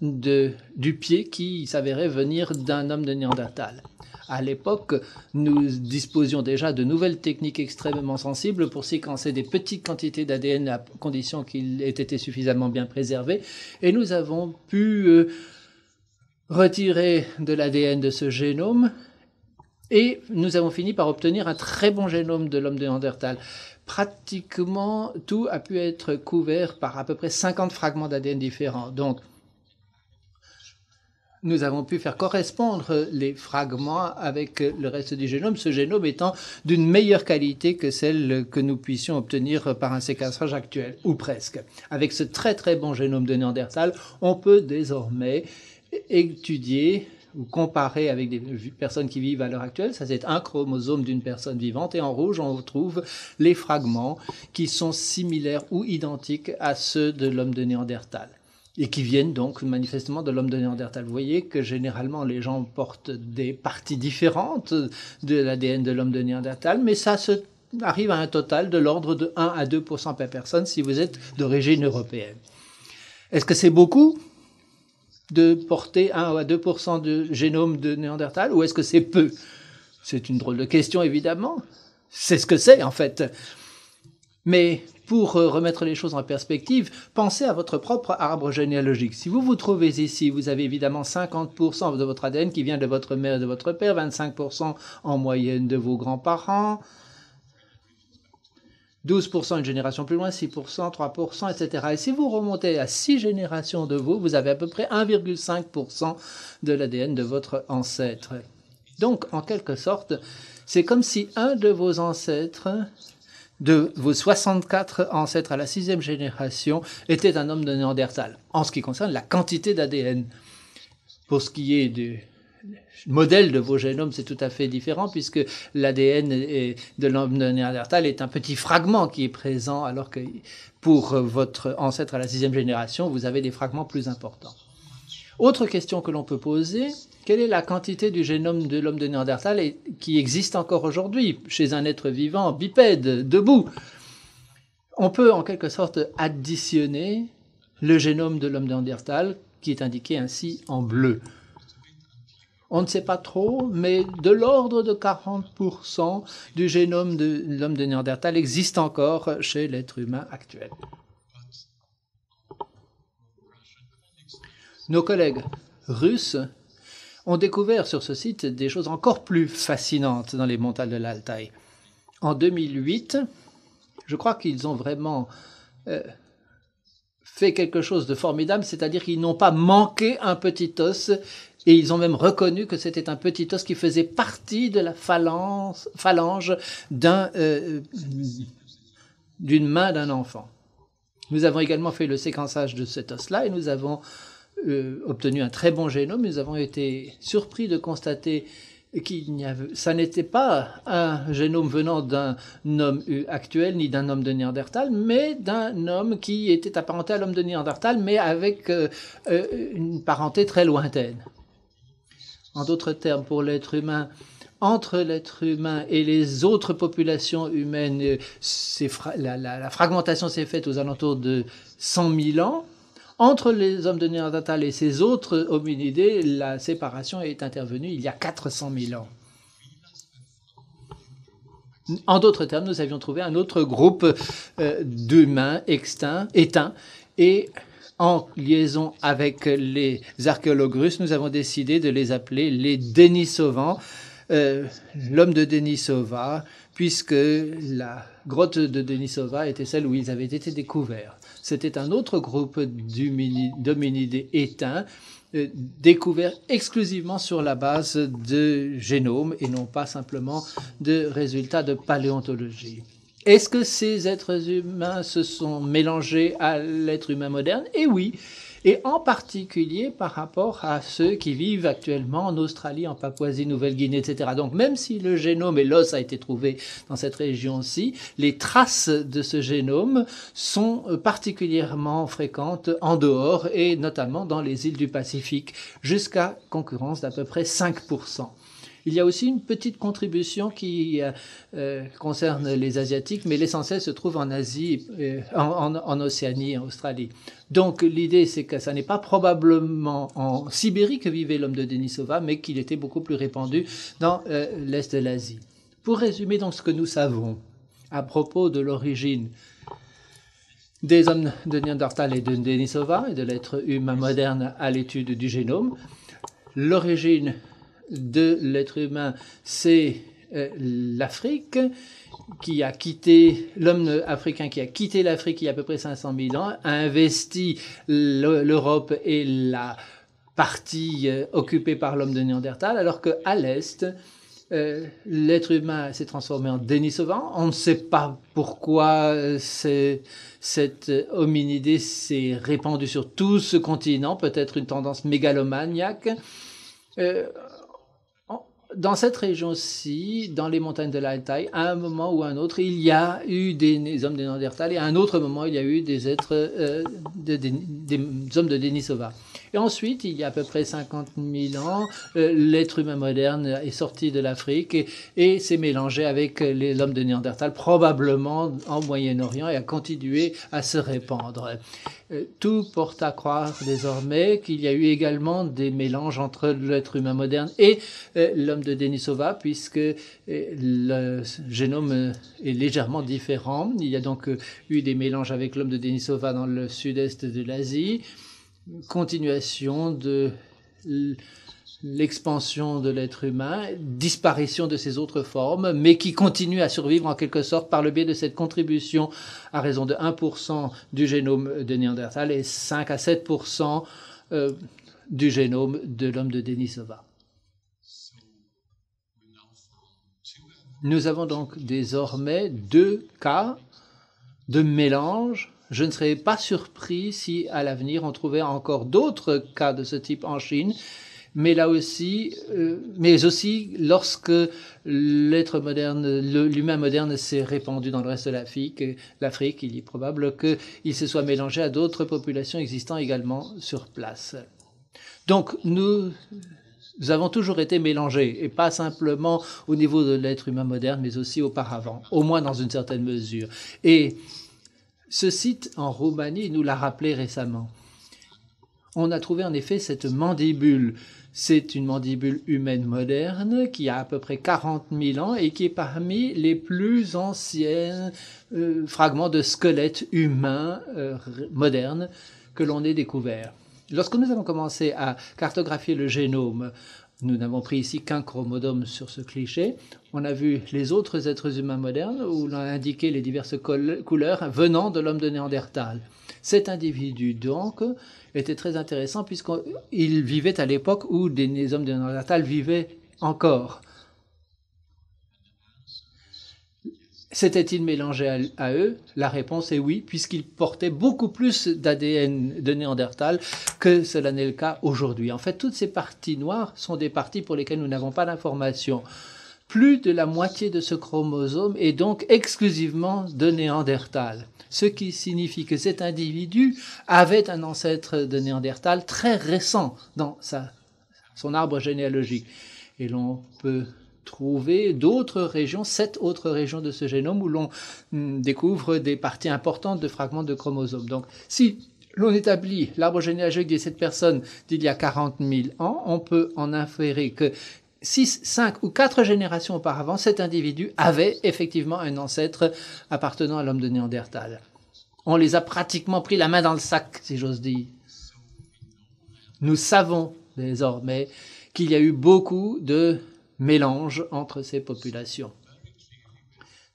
du pied qui s'avérait venir d'un homme de Néandertal. À l'époque, nous disposions déjà de nouvelles techniques extrêmement sensibles pour séquencer des petites quantités d'ADN à condition qu'il ait été suffisamment bien préservé. Et nous avons pu retirer de l'ADN de ce génome et nous avons fini par obtenir un très bon génome de l'homme de Néandertal. Pratiquement tout a pu être couvert par à peu près 50 fragments d'ADN différents. Donc, nous avons pu faire correspondre les fragments avec le reste du génome, ce génome étant d'une meilleure qualité que celle que nous puissions obtenir par un séquençage actuel, ou presque. Avec ce très très bon génome de Néandertal, on peut désormais étudier ou comparer avec des personnes qui vivent à l'heure actuelle. Ça, c'est un chromosome d'une personne vivante. Et en rouge, on trouve les fragments qui sont similaires ou identiques à ceux de l'homme de Néandertal. Et qui viennent donc manifestement de l'homme de Néandertal. Vous voyez que généralement, les gens portent des parties différentes de l'ADN de l'homme de Néandertal, mais ça arrive à un total de l'ordre de 1 à 2% par personne si vous êtes d'origine européenne. Est-ce que c'est beaucoup de porter 1 à 2% de génome de Néandertal, ou est-ce que c'est peu? C'est une drôle de question, évidemment. C'est ce que c'est, en fait. Mais pour remettre les choses en perspective, pensez à votre propre arbre généalogique. Si vous vous trouvez ici, vous avez évidemment 50% de votre ADN qui vient de votre mère et de votre père, 25% en moyenne de vos grands-parents, 12% une génération plus loin, 6%, 3%, etc. Et si vous remontez à 6 générations de vous, vous avez à peu près 1,5% de l'ADN de votre ancêtre. Donc, en quelque sorte, c'est comme si un de vos ancêtres, de vos 64 ancêtres à la 6e génération, était un homme de Néandertal, en ce qui concerne la quantité d'ADN. Pour ce qui est du modèle de vos génomes, c'est tout à fait différent, puisque l'ADN de l'homme de Néandertal est un petit fragment qui est présent, alors que pour votre ancêtre à la 6e génération, vous avez des fragments plus importants. Autre question que l'on peut poser, quelle est la quantité du génome de l'homme de Néandertal qui existe encore aujourd'hui chez un être vivant bipède, debout? On peut en quelque sorte additionner le génome de l'homme de Néandertal, qui est indiqué ainsi en bleu. On ne sait pas trop, mais de l'ordre de 40% du génome de l'homme de Néandertal existe encore chez l'être humain actuel. Nos collègues russes ont découvert sur ce site des choses encore plus fascinantes dans les montagnes de l'Altaï. En 2008, je crois qu'ils ont vraiment fait quelque chose de formidable, c'est-à-dire qu'ils n'ont pas manqué un petit os, et ils ont même reconnu que c'était un petit os qui faisait partie de la phalange d'une main d'un enfant. Nous avons également fait le séquençage de cet os-là, et nous avons obtenu un très bon génome. Nous avons été surpris de constater ça n'était pas un génome venant d'un homme actuel ni d'un homme de Néandertal, mais d'un homme qui était apparenté à l'homme de Néandertal, mais avec une parenté très lointaine. En d'autres termes, pour l'être humain, entre l'être humain et les autres populations humaines, la fragmentation s'est faite aux alentours de 100 000 ans. Entre les hommes de Néandertal et ces autres hominidés, la séparation est intervenue il y a 400 000 ans. En d'autres termes, nous avions trouvé un autre groupe d'humains éteints, et en liaison avec les archéologues russes, nous avons décidé de les appeler les Denisovans, l'homme de Denisova, puisque la grotte de Denisova était celle où ils avaient été découverts. C'était un autre groupe d'hominidés éteints, découverts exclusivement sur la base de génomes et non pas simplement de résultats de paléontologie. Est-ce que ces êtres humains se sont mélangés à l'être humain moderne? Eh oui, et en particulier par rapport à ceux qui vivent actuellement en Australie, en Papouasie-Nouvelle-Guinée, etc. Donc même si le génome et l'os a été trouvé dans cette région-ci, les traces de ce génome sont particulièrement fréquentes en dehors, et notamment dans les îles du Pacifique, jusqu'à concurrence d'à peu près 5%. Il y a aussi une petite contribution qui concerne les Asiatiques, mais l'essentiel se trouve en Asie, en Océanie, en Australie. Donc l'idée, c'est que ça n'est pas probablement en Sibérie que vivait l'homme de Denisova, mais qu'il était beaucoup plus répandu dans l'est de l'Asie. Pour résumer donc ce que nous savons à propos de l'origine des hommes de Néandertal et de Denisova, et de l'être humain moderne à l'étude du génome, l'origine de l'être humain, c'est l'Afrique, qui a quitté, l'homme africain qui a quitté l'Afrique il y a à peu près 500 000 ans, a investi l'Europe et la partie occupée par l'homme de Néandertal, alors qu'à l'Est, l'être humain s'est transformé en Denisovan. On ne sait pas pourquoi cette hominidé s'est répandue sur tout ce continent, peut-être une tendance mégalomaniaque. Dans cette région-ci, dans les montagnes de l'Altaï, à un moment ou à un autre, il y a eu des hommes de Néandertal, et à un autre moment, il y a eu des hommes de Denisova. Et ensuite, il y a à peu près 50 000 ans, l'être humain moderne est sorti de l'Afrique et s'est mélangé avec l'homme de Néandertal, probablement en Moyen-Orient, et a continué à se répandre. Tout porte à croire désormais qu'il y a eu également des mélanges entre l'être humain moderne et l'homme de Denisova, puisque le génome est légèrement différent. Il y a donc eu des mélanges avec l'homme de Denisova dans le sud-est de l'Asie, continuation de l'expansion de l'être humain, disparition de ses autres formes, mais qui continue à survivre en quelque sorte par le biais de cette contribution à raison de 1% du génome de Néandertal et 5 à 7% du génome de l'homme de Denisova. Nous avons donc désormais 2 cas de mélange. Je ne serais pas surpris si à l'avenir on trouvait encore d'autres cas de ce type en Chine, mais là aussi, mais aussi lorsque l'être moderne, l'humain moderne s'est répandu dans le reste de l'Afrique, il est probable qu'il se soit mélangé à d'autres populations existant également sur place. Donc nous avons toujours été mélangés, et pas simplement au niveau de l'être humain moderne, mais aussi auparavant, au moins dans une certaine mesure. Et ce site en Roumanie nous l'a rappelé récemment. On a trouvé en effet cette mandibule. C'est une mandibule humaine moderne qui a à peu près 40 000 ans et qui est parmi les plus anciens fragments de squelettes humains modernes que l'on ait découvert. Lorsque nous avons commencé à cartographier le génome, nous n'avons pris ici qu'un chromosome sur ce cliché. On a vu les autres êtres humains modernes où l'on a indiqué les diverses couleurs venant de l'homme de Néandertal. Cet individu, donc, était très intéressant puisqu'il vivait à l'époque où des hommes de Néandertal vivaient encore. S'était-il mélangé à eux? La réponse est oui, puisqu'il portait beaucoup plus d'ADN de Néandertal que cela n'est le cas aujourd'hui. En fait, toutes ces parties noires sont des parties pour lesquelles nous n'avons pas d'informations. Plus de la moitié de ce chromosome est donc exclusivement de Néandertal, ce qui signifie que cet individu avait un ancêtre de Néandertal très récent dans son arbre généalogique. Et l'on peut trouver d'autres régions, 7 autres régions de ce génome où l'on découvre des parties importantes de fragments de chromosomes. Donc, si l'on établit l'arbre généalogique de cette personne d'il y a 40 000 ans, on peut en inférer que 6, 5 ou 4 générations auparavant, cet individu avait effectivement un ancêtre appartenant à l'homme de Néandertal. On les a pratiquement pris la main dans le sac, si j'ose dire. Nous savons désormais qu'il y a eu beaucoup de mélange entre ces populations.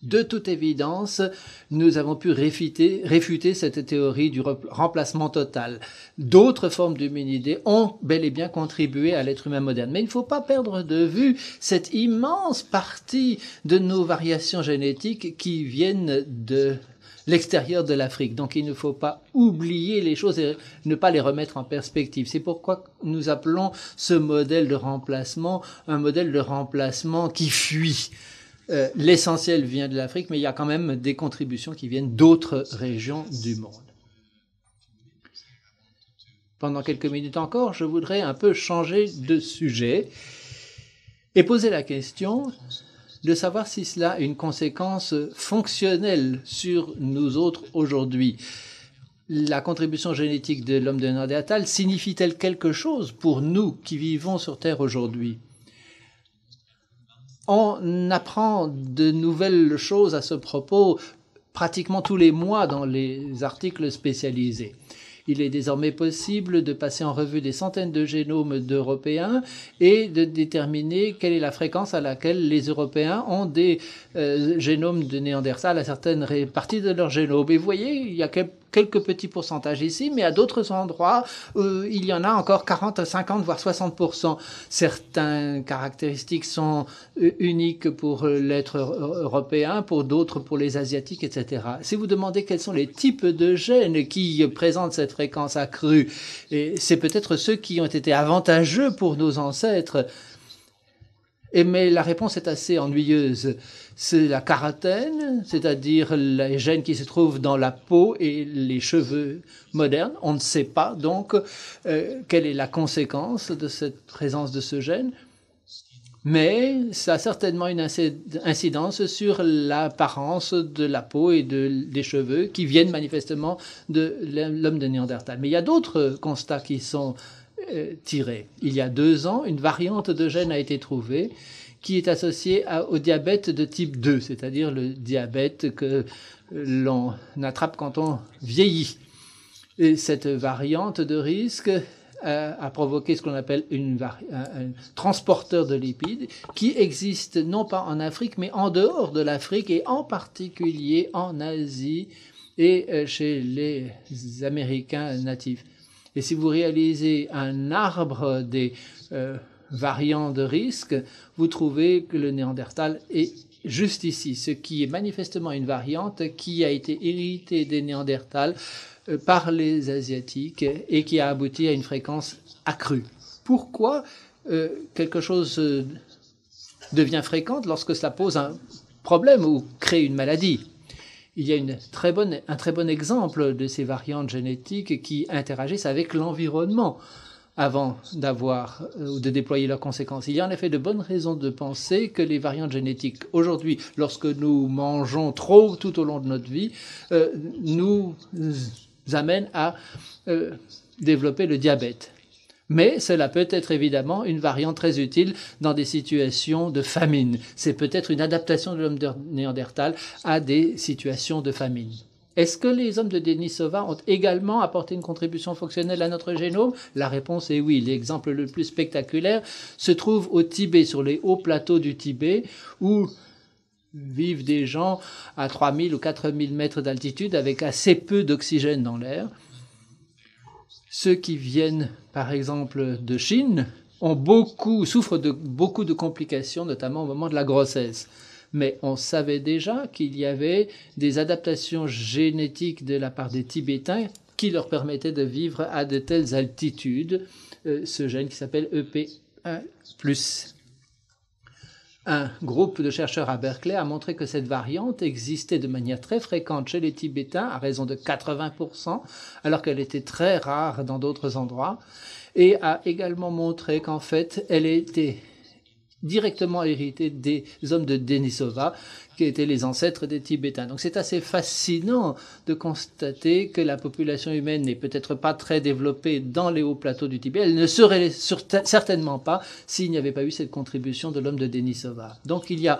De toute évidence, nous avons pu réfuter cette théorie du remplacement total. D'autres formes d'hominidés ont bel et bien contribué à l'être humain moderne. Mais il ne faut pas perdre de vue cette immense partie de nos variations génétiques qui viennent de l'extérieur de l'Afrique. Donc il ne faut pas oublier les choses et ne pas les remettre en perspective. C'est pourquoi nous appelons ce modèle de remplacement un modèle de remplacement qui fuit. L'essentiel vient de l'Afrique, mais il y a quand même des contributions qui viennent d'autres régions du monde. Pendant quelques minutes encore, je voudrais un peu changer de sujet et poser la question de savoir si cela a une conséquence fonctionnelle sur nous autres aujourd'hui. La contribution génétique de l'homme de Néandertal signifie-t-elle quelque chose pour nous qui vivons sur Terre aujourd'hui? On apprend de nouvelles choses à ce propos pratiquement tous les mois dans les articles spécialisés. Il est désormais possible de passer en revue des centaines de génomes d'Européens et de déterminer quelle est la fréquence à laquelle les Européens ont des génomes de Néandertal à certaines parties de leur génome. Et vous voyez, il y a quelques petits pourcentages ici, mais à d'autres endroits, il y en a encore 40, 50, voire 60%. Certaines caractéristiques sont uniques pour l'être européen, pour d'autres pour les asiatiques, etc. Si vous demandez quels sont les types de gènes qui présentent cette fréquence accrue, et c'est peut-être ceux qui ont été avantageux pour nos ancêtres, Mais la réponse est assez ennuyeuse. C'est la carotène, c'est-à-dire les gènes qui se trouvent dans la peau et les cheveux modernes. On ne sait pas donc quelle est la conséquence de cette présence de ce gène, mais ça a certainement une incidence sur l'apparence de la peau et des cheveux qui viennent manifestement de l'homme de Néandertal. Mais il y a d'autres constats qui sont tirés. Il y a 2 ans, une variante de gène a été trouvée qui est associée au diabète de type 2, c'est-à-dire le diabète que l'on attrape quand on vieillit. Et cette variante de risque a provoqué ce qu'on appelle un transporteur de lipides qui existe non pas en Afrique, mais en dehors de l'Afrique et en particulier en Asie et chez les Américains natifs. Et si vous réalisez un arbre des variants de risque, vous trouvez que le Néandertal est juste ici, ce qui est manifestement une variante qui a été héritée des Néandertals par les Asiatiques et qui a abouti à une fréquence accrue. Pourquoi quelque chose devient fréquente lorsque cela pose un problème ou crée une maladie? Il y a un très bon exemple de ces variantes génétiques qui interagissent avec l'environnement avant d'avoir ou de déployer leurs conséquences. Il y a en effet de bonnes raisons de penser que les variantes génétiques, aujourd'hui, lorsque nous mangeons trop tout au long de notre vie, nous amènent à développer le diabète. Mais cela peut être évidemment une variante très utile dans des situations de famine. C'est peut-être une adaptation de l'homme de Néandertal à des situations de famine. Est-ce que les hommes de Denisova ont également apporté une contribution fonctionnelle à notre génome? La réponse est oui. L'exemple le plus spectaculaire se trouve au Tibet, sur les hauts plateaux du Tibet, où vivent des gens à 3000 ou 4000 mètres d'altitude avec assez peu d'oxygène dans l'air. Ceux qui viennent, par exemple, de Chine, souffrent de beaucoup de complications, notamment au moment de la grossesse. Mais on savait déjà qu'il y avait des adaptations génétiques de la part des Tibétains qui leur permettaient de vivre à de telles altitudes, ce gène qui s'appelle EP1+. Un groupe de chercheurs à Berkeley a montré que cette variante existait de manière très fréquente chez les Tibétains, à raison de 80%, alors qu'elle était très rare dans d'autres endroits, et a également montré qu'en fait, elle était directement héritée des hommes de Denisova, qui étaient les ancêtres des Tibétains. Donc c'est assez fascinant de constater que la population humaine n'est peut-être pas très développée dans les hauts plateaux du Tibet. Elle ne serait certainement pas s'il n'y avait pas eu cette contribution de l'homme de Denisova. Donc il y a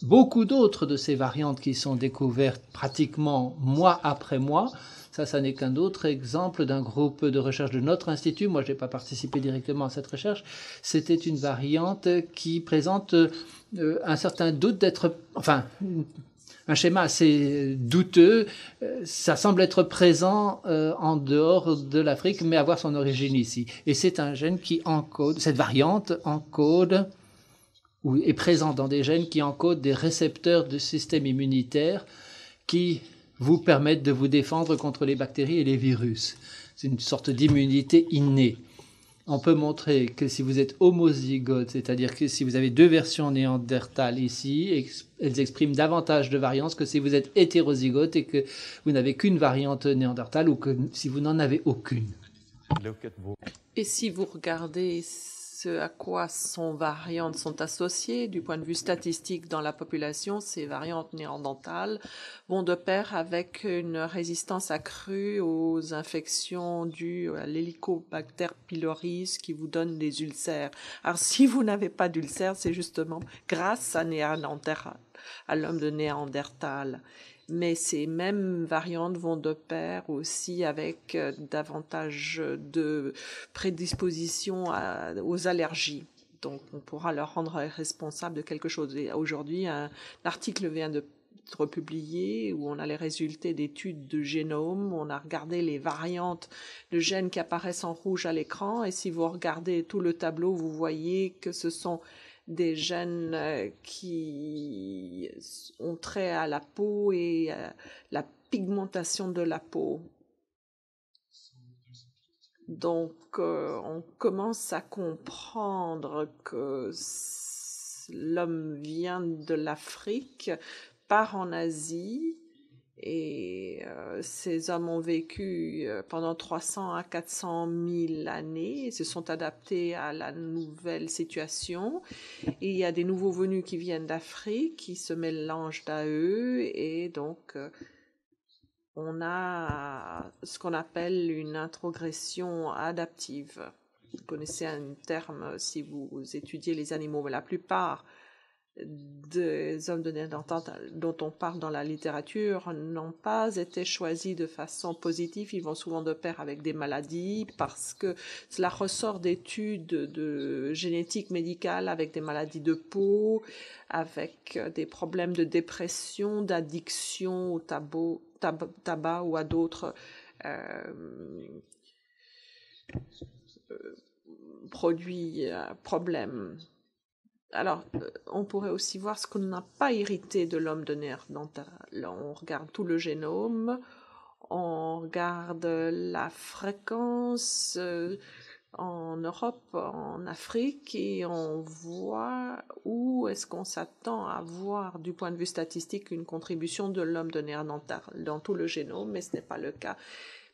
beaucoup d'autres de ces variantes qui sont découvertes pratiquement mois après mois. Ça n'est qu'un autre exemple d'un groupe de recherche de notre institut. Moi, je n'ai pas participé directement à cette recherche. C'était une variante qui présente un certain doute d'être... Enfin, un schéma assez douteux. Ça semble être présent en dehors de l'Afrique, mais avoir son origine ici. Et c'est un gène qui encode... Cette variante encode ou est présente dans des gènes qui encodent des récepteurs du système immunitaire qui vous permettent de vous défendre contre les bactéries et les virus. C'est une sorte d'immunité innée. On peut montrer que si vous êtes homozygote, c'est-à-dire que si vous avez 2 versions néandertales ici, elles expriment davantage de variance que si vous êtes hétérozygote et que vous n'avez qu'une variante néandertale ou que si vous n'en avez aucune. Et si vous regardez ce à quoi ces variantes sont associées du point de vue statistique dans la population, ces variantes néandertales vont de pair avec une résistance accrue aux infections dues à l'Helicobacter pylori qui vous donne des ulcères. Alors si vous n'avez pas d'ulcères, c'est justement grâce à l'homme de Néandertal. Mais ces mêmes variantes vont de pair aussi avec davantage de prédisposition aux allergies. Donc, on pourra leur rendre responsable de quelque chose. Et aujourd'hui, un article vient d'être publié où on a les résultats d'études de génome. On a regardé les variantes de gènes qui apparaissent en rouge à l'écran. Et si vous regardez tout le tableau, vous voyez que ce sont des gènes qui ont trait à la peau et à la pigmentation de la peau. Donc, on commence à comprendre que l'homme vient de l'Afrique, part en Asie, et ces hommes ont vécu pendant 300 à 400 000 années et se sont adaptés à la nouvelle situation. Et il y a des nouveaux venus qui viennent d'Afrique, qui se mélangent à eux, et donc on a ce qu'on appelle une introgression adaptive. Vous connaissez un terme si vous étudiez les animaux, mais la plupart des hommes de Néandertal dont on parle dans la littérature n'ont pas été choisis de façon positive. Ils vont souvent de pair avec des maladies parce que cela ressort d'études de génétique médicale avec des maladies de peau, avec des problèmes de dépression, d'addiction au tabac ou à d'autres produits, problèmes. Alors, on pourrait aussi voir ce qu'on n'a pas hérité de l'homme de Néandertal. On regarde tout le génome, on regarde la fréquence en Europe, en Afrique, et on voit où est-ce qu'on s'attend à voir, du point de vue statistique, une contribution de l'homme de Néandertal dans tout le génome, mais ce n'est pas le cas.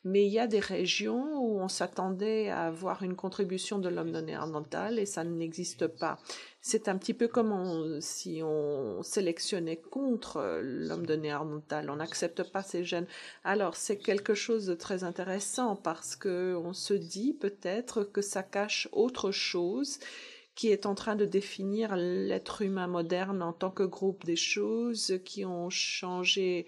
Mais il y a des régions où on s'attendait à avoir une contribution de l'homme de Néandertal et ça n'existe pas. C'est un petit peu comme si on sélectionnait contre l'homme de Néandertal. On n'accepte pas ces gènes. Alors, c'est quelque chose de très intéressant parce qu'on se dit peut-être que ça cache autre chose qui est en train de définir l'être humain moderne en tant que groupe, des choses qui ont changé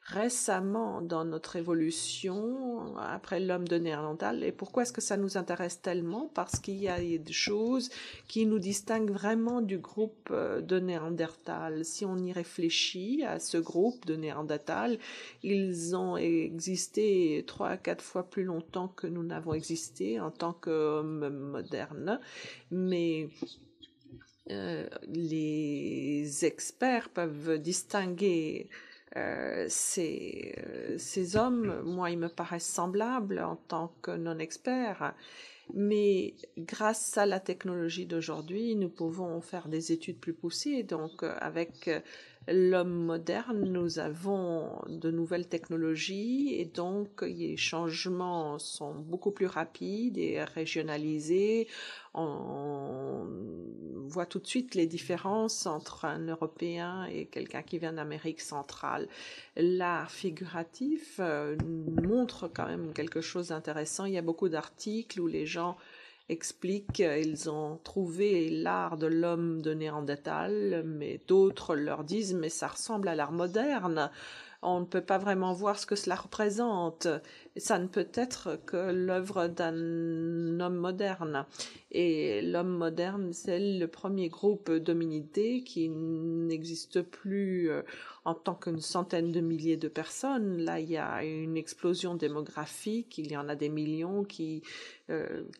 récemment dans notre évolution après l'homme de Néandertal. Et pourquoi est-ce que ça nous intéresse tellement? Parce qu'il y a des choses qui nous distinguent vraiment du groupe de Néandertal. Si on y réfléchit à ce groupe de Néandertal, ils ont existé 3 à 4 fois plus longtemps que nous n'avons existé en tant qu'hommes modernes. Mais les experts peuvent distinguer ces hommes, moi, ils me paraissent semblables en tant que non-experts, mais grâce à la technologie d'aujourd'hui, nous pouvons faire des études plus poussées. Donc, avec l'homme moderne, nous avons de nouvelles technologies et donc les changements sont beaucoup plus rapides et régionalisés. On voit tout de suite les différences entre un Européen et quelqu'un qui vient d'Amérique centrale. L'art figuratif montre quand même quelque chose d'intéressant. Il y a beaucoup d'articles où les gens expliquent qu'ils ont trouvé l'art de l'homme de Néandertal, mais d'autres leur disent « mais ça ressemble à l'art moderne ». On ne peut pas vraiment voir ce que cela représente. Ça ne peut être que l'œuvre d'un homme moderne. Et l'homme moderne, c'est le premier groupe d'hominidés qui n'existe plus en tant qu'une centaine de milliers de personnes. Là, il y a une explosion démographique. Il y en a des millions qui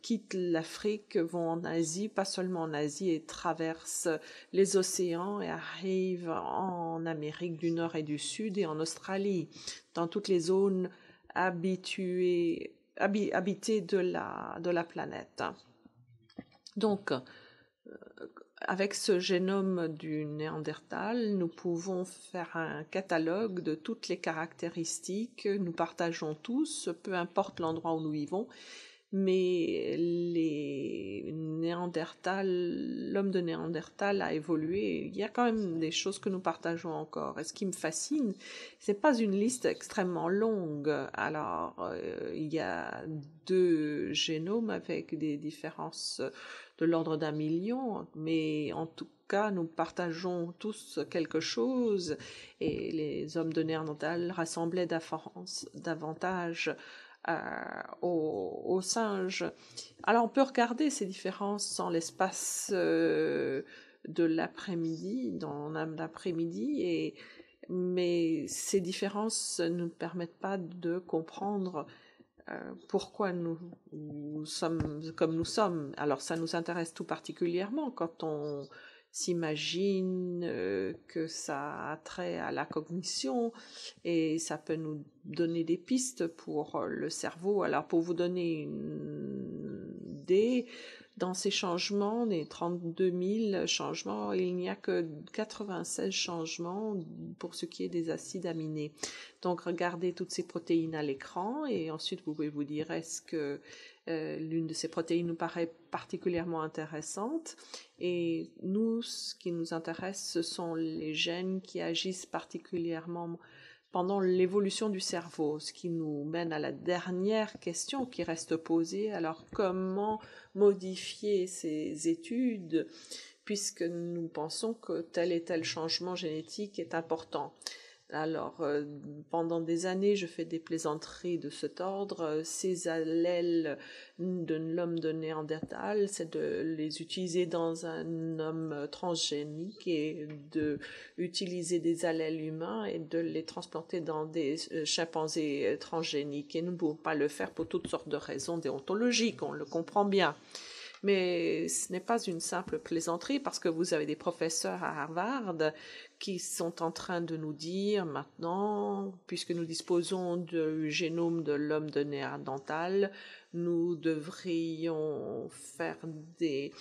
quittent l'Afrique, vont en Asie, pas seulement en Asie, et traversent les océans et arrivent en Amérique du Nord et du Sud et en Australie, dans toutes les zones habitées de la planète. Donc, avec ce génome du Néandertal, nous pouvons faire un catalogue de toutes les caractéristiques que nous partageons tous, peu importe l'endroit où nous vivons, mais l'homme de Néandertal a évolué. Il y a quand même des choses que nous partageons encore. Et ce qui me fascine, c'est pas une liste extrêmement longue. Alors, il y a 2 génomes avec des différences de l'ordre d'1 million, mais en tout cas, nous partageons tous quelque chose. Et les hommes de Néandertal rassemblaient davantage aux singes. Alors on peut regarder ces différences en l'espace de l'après-midi, dans l'après-midi, mais ces différences ne nous permettent pas de comprendre pourquoi nous sommes comme nous sommes. Alors ça nous intéresse tout particulièrement quand on s'imagine que ça a trait à la cognition et ça peut nous donner des pistes pour le cerveau. Alors pour vous donner une idée, Dans ces changements, les 32 000 changements, il n'y a que 96 changements pour ce qui est des acides aminés. Donc, regardez toutes ces protéines à l'écran et ensuite vous pouvez vous dire est-ce que l'une de ces protéines nous paraît particulièrement intéressante. Et nous, ce qui nous intéresse, ce sont les gènes qui agissent particulièrement pendant l'évolution du cerveau, ce qui nous mène à la dernière question qui reste posée. Alors, comment modifier ces études puisque nous pensons que tel et tel changement génétique est important? Alors, pendant des années, je fais des plaisanteries de cet ordre. Ces allèles de l'homme de Néandertal, c'est de les utiliser dans un homme transgénique et de utiliser des allèles humains et de les transplanter dans des chimpanzés transgéniques. Et nous ne pouvons pas le faire pour toutes sortes de raisons déontologiques, on le comprend bien. Mais ce n'est pas une simple plaisanterie parce que vous avez des professeurs à Harvard qui sont en train de nous dire maintenant, puisque nous disposons du génome de l'homme de Néandertal, nous devrions faire des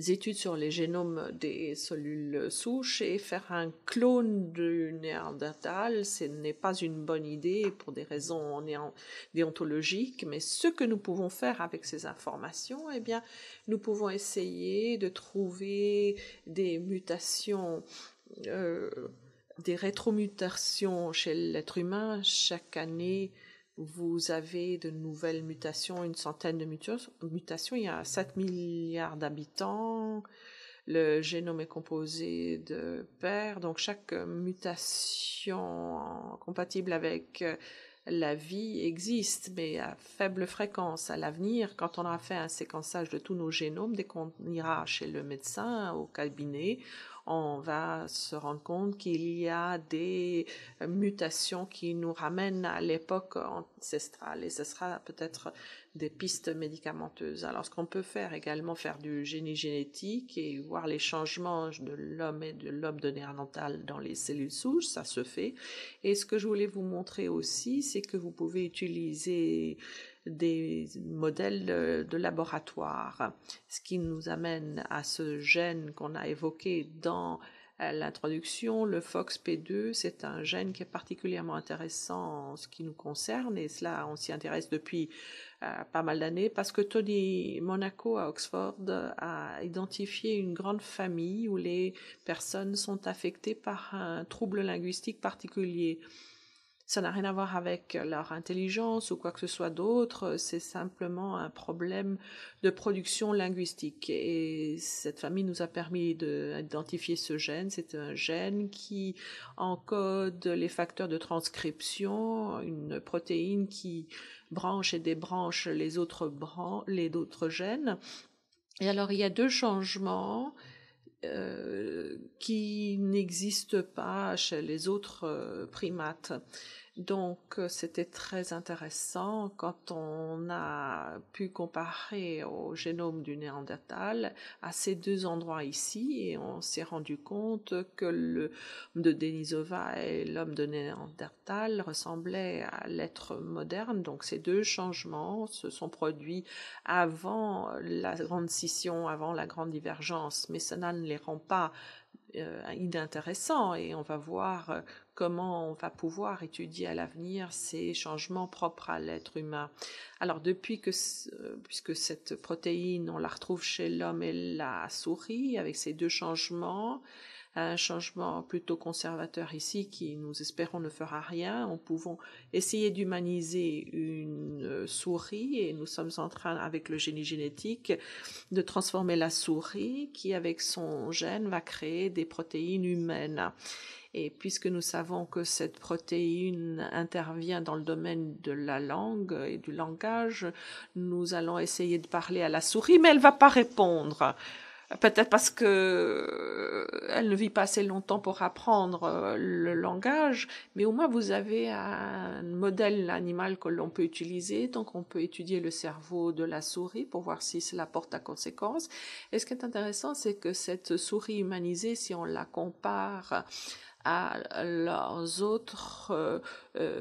études sur les génomes des cellules souches et faire un clone du Néandertal. Ce n'est pas une bonne idée pour des raisons déontologiques, mais ce que nous pouvons faire avec ces informations, eh bien, nous pouvons essayer de trouver des mutations, des rétromutations chez l'être humain. Chaque année, vous avez de nouvelles mutations, une centaine de mutations. Il y a 7 milliards d'habitants. Le génome est composé de paires. Donc, chaque mutation compatible avec la vie existe, mais à faible fréquence. À l'avenir, quand on aura fait un séquençage de tous nos génomes, dès qu'on ira chez le médecin, au cabinet, on va se rendre compte qu'il y a des mutations qui nous ramènent à l'époque ancestrale et ce sera peut-être des pistes médicamenteuses. Alors, ce qu'on peut faire également, faire du génie génétique et voir les changements de l'homme et de l'homme de Néandertal dans les cellules souches, ça se fait. Et ce que je voulais vous montrer aussi, c'est que vous pouvez utiliser des modèles de laboratoire, ce qui nous amène à ce gène qu'on a évoqué dans l'introduction, le FOXP2, c'est un gène qui est particulièrement intéressant en ce qui nous concerne, et cela, on s'y intéresse depuis pas mal d'années, parce que Tony Monaco à Oxford a identifié une grande famille où les personnes sont affectées par un trouble linguistique particulier. Ça n'a rien à voir avec leur intelligence ou quoi que ce soit d'autre, c'est simplement un problème de production linguistique. Et cette famille nous a permis d'identifier ce gène. C'est un gène qui encode les facteurs de transcription, une protéine qui branche et débranche les autres gènes. Et alors, il y a deux changements qui n'existent pas chez les autres primates. Donc, c'était très intéressant quand on a pu comparer au génome du Néandertal à ces deux endroits ici et on s'est rendu compte que l'homme de Denisova et l'homme de Néandertal ressemblaient à l'être moderne. Donc, ces deux changements se sont produits avant la grande scission, avant la grande divergence, mais cela ne les rend pas inintéressants et on va voir comment on va pouvoir étudier à l'avenir ces changements propres à l'être humain. Alors puisque cette protéine, on la retrouve chez l'homme et la souris avec ces deux changements, un changement plutôt conservateur ici qui, nous espérons, ne fera rien. Nous pouvons essayer d'humaniser une souris et nous sommes en train, avec le génie génétique, de transformer la souris qui, avec son gène, va créer des protéines humaines. Et puisque nous savons que cette protéine intervient dans le domaine de la langue et du langage, nous allons essayer de parler à la souris, mais elle ne va pas répondre. Peut-être parce que elle ne vit pas assez longtemps pour apprendre le langage, mais au moins vous avez un modèle animal que l'on peut utiliser, donc on peut étudier le cerveau de la souris pour voir si cela porte à conséquence. Et ce qui est intéressant, c'est que cette souris humanisée, si on la compare à leurs autres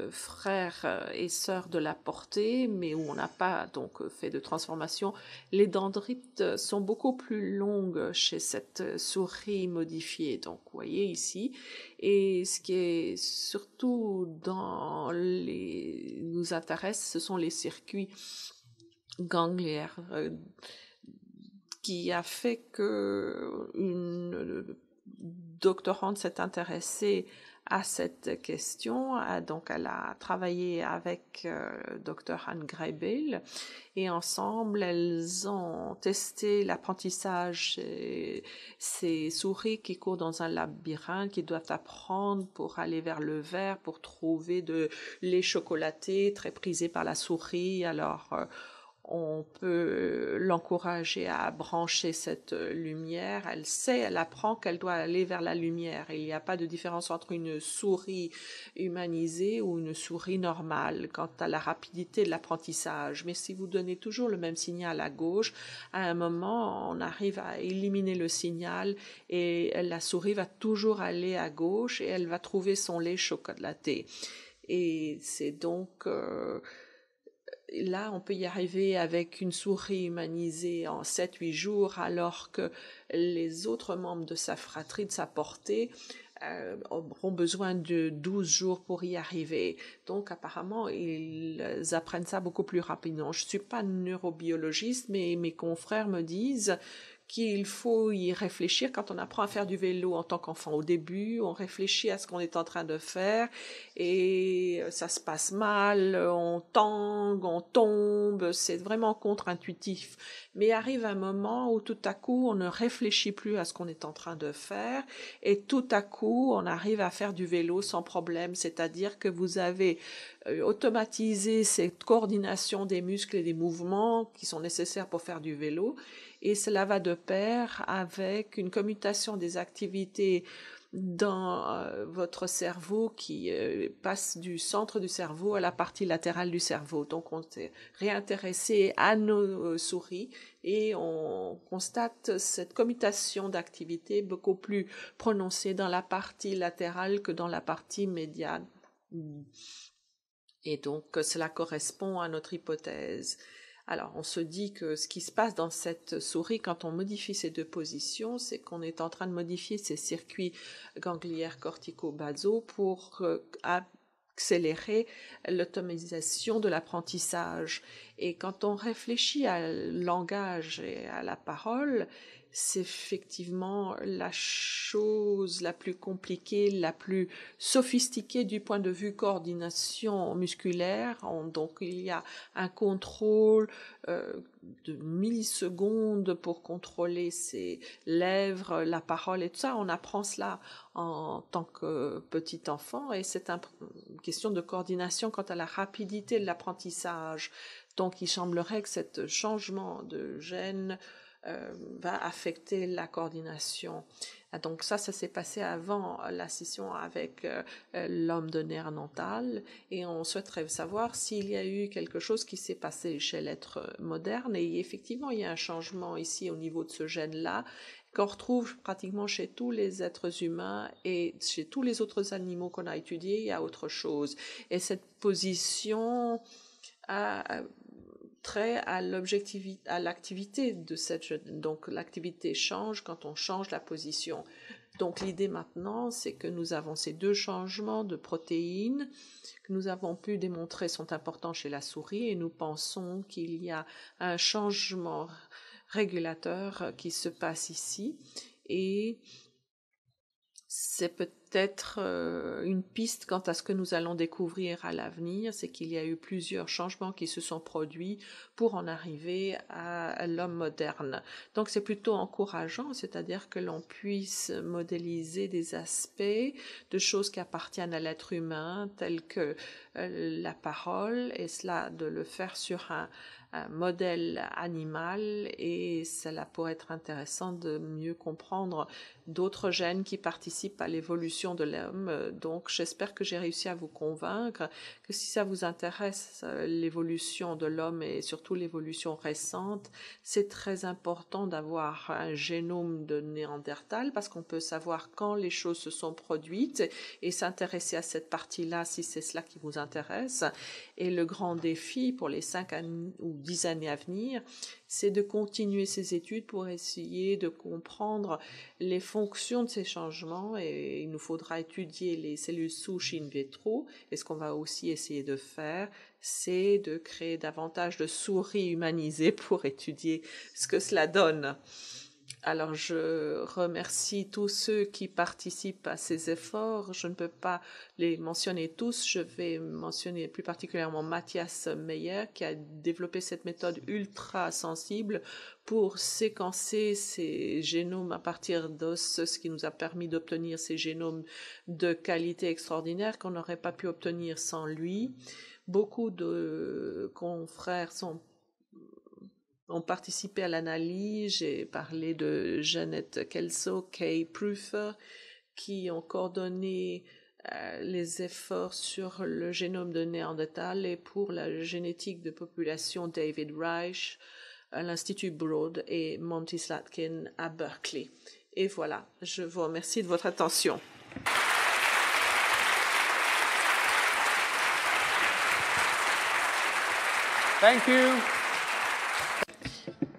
frères et sœurs de la portée, mais où on n'a pas donc fait de transformation. Les dendrites sont beaucoup plus longues chez cette souris modifiée, donc vous voyez ici. Et ce qui est surtout nous intéresse, ce sont les circuits ganglières qui a fait que une doctorante s'est intéressée à cette question. Donc, elle a travaillé avec Dr. Anne Greibel et ensemble, elles ont testé l'apprentissage chez ces souris qui courent dans un labyrinthe, qui doivent apprendre pour aller vers le vert, pour trouver de lait chocolaté très prisé par la souris. Alors, on peut l'encourager à brancher cette lumière. Elle sait, elle apprend qu'elle doit aller vers la lumière. Il n'y a pas de différence entre une souris humanisée ou une souris normale quant à la rapidité de l'apprentissage. Mais si vous donnez toujours le même signal à gauche, à un moment, on arrive à éliminer le signal et la souris va toujours aller à gauche et elle va trouver son lait chocolaté. Et c'est donc... là, on peut y arriver avec une souris humanisée en 7-8 jours, alors que les autres membres de sa fratrie, de sa portée, auront besoin de 12 jours pour y arriver. Donc, apparemment, ils apprennent ça beaucoup plus rapidement. Je ne suis pas neurobiologiste, mais mes confrères me disent qu'il faut y réfléchir quand on apprend à faire du vélo en tant qu'enfant. Au début, on réfléchit à ce qu'on est en train de faire et ça se passe mal, on tangue, on tombe, c'est vraiment contre-intuitif. Mais arrive un moment où tout à coup, on ne réfléchit plus à ce qu'on est en train de faire et tout à coup, on arrive à faire du vélo sans problème, c'est-à-dire que vous avez automatisé cette coordination des muscles et des mouvements qui sont nécessaires pour faire du vélo. Et cela va de pair avec une commutation des activités dans votre cerveau qui passe du centre du cerveau à la partie latérale du cerveau. Donc, on s'est réintéressé à nos souris et on constate cette commutation d'activité beaucoup plus prononcée dans la partie latérale que dans la partie médiane. Et donc, cela correspond à notre hypothèse. Alors, on se dit que ce qui se passe dans cette souris quand on modifie ces deux positions, c'est qu'on est en train de modifier ces circuits gangliaires cortico-basaux pour accélérer l'automatisation de l'apprentissage. Et quand on réfléchit à langage et à la parole, c'est effectivement la chose la plus compliquée, la plus sophistiquée du point de vue coordination musculaire. Donc, il y a un contrôle de millisecondes pour contrôler ses lèvres, la parole et tout ça. On apprend cela en tant que petit enfant et c'est une question de coordination quant à la rapidité de l'apprentissage. Donc, il semblerait que ce changement de gène va affecter la coordination. Donc ça s'est passé avant la scission avec l'homme de Néandertal et on souhaiterait savoir s'il y a eu quelque chose qui s'est passé chez l'être moderne et effectivement il y a un changement ici au niveau de ce gène-là qu'on retrouve pratiquement chez tous les êtres humains et chez tous les autres animaux qu'on a étudiés, il y a autre chose. Et cette position a trait à l'activité de cette jeune. Donc l'activité change quand on change la position. Donc l'idée maintenant, c'est que nous avons ces deux changements de protéines que nous avons pu démontrer sont importants chez la souris et nous pensons qu'il y a un changement régulateur qui se passe ici et c'est peut-être une piste quant à ce que nous allons découvrir à l'avenir, c'est qu'il y a eu plusieurs changements qui se sont produits pour en arriver à l'homme moderne. Donc c'est plutôt encourageant, c'est-à-dire que l'on puisse modéliser des aspects de choses qui appartiennent à l'être humain, tels que la parole, et cela de le faire sur un un modèle animal et cela pourrait être intéressant de mieux comprendre d'autres gènes qui participent à l'évolution de l'homme. Donc j'espère que j'ai réussi à vous convaincre que si ça vous intéresse, l'évolution de l'homme et surtout l'évolution récente, c'est très important d'avoir un génome de Néandertal parce qu'on peut savoir quand les choses se sont produites et s'intéresser à cette partie-là si c'est cela qui vous intéresse. Et le grand défi pour les 5 ou 10 années à venir, c'est de continuer ces études pour essayer de comprendre les fonctions de ces changements et il nous faudra étudier les cellules souches in vitro. Et ce qu'on va aussi essayer de faire, c'est de créer davantage de souris humanisées pour étudier ce que cela donne. Alors, je remercie tous ceux qui participent à ces efforts. Je ne peux pas les mentionner tous. Je vais mentionner plus particulièrement Mathias Meyer, qui a développé cette méthode ultra sensible pour séquencer ces génomes à partir d'os, ce qui nous a permis d'obtenir ces génomes de qualité extraordinaire qu'on n'aurait pas pu obtenir sans lui. Beaucoup de confrères ont participé à l'analyse. J'ai parlé de Janet Kelso, Kay Prüfer, qui ont coordonné les efforts sur le génome de Néandertal et pour la génétique de population David Reich à l'Institut Broad et Monty Slatkin à Berkeley. Et voilà, je vous remercie de votre attention. Thank you.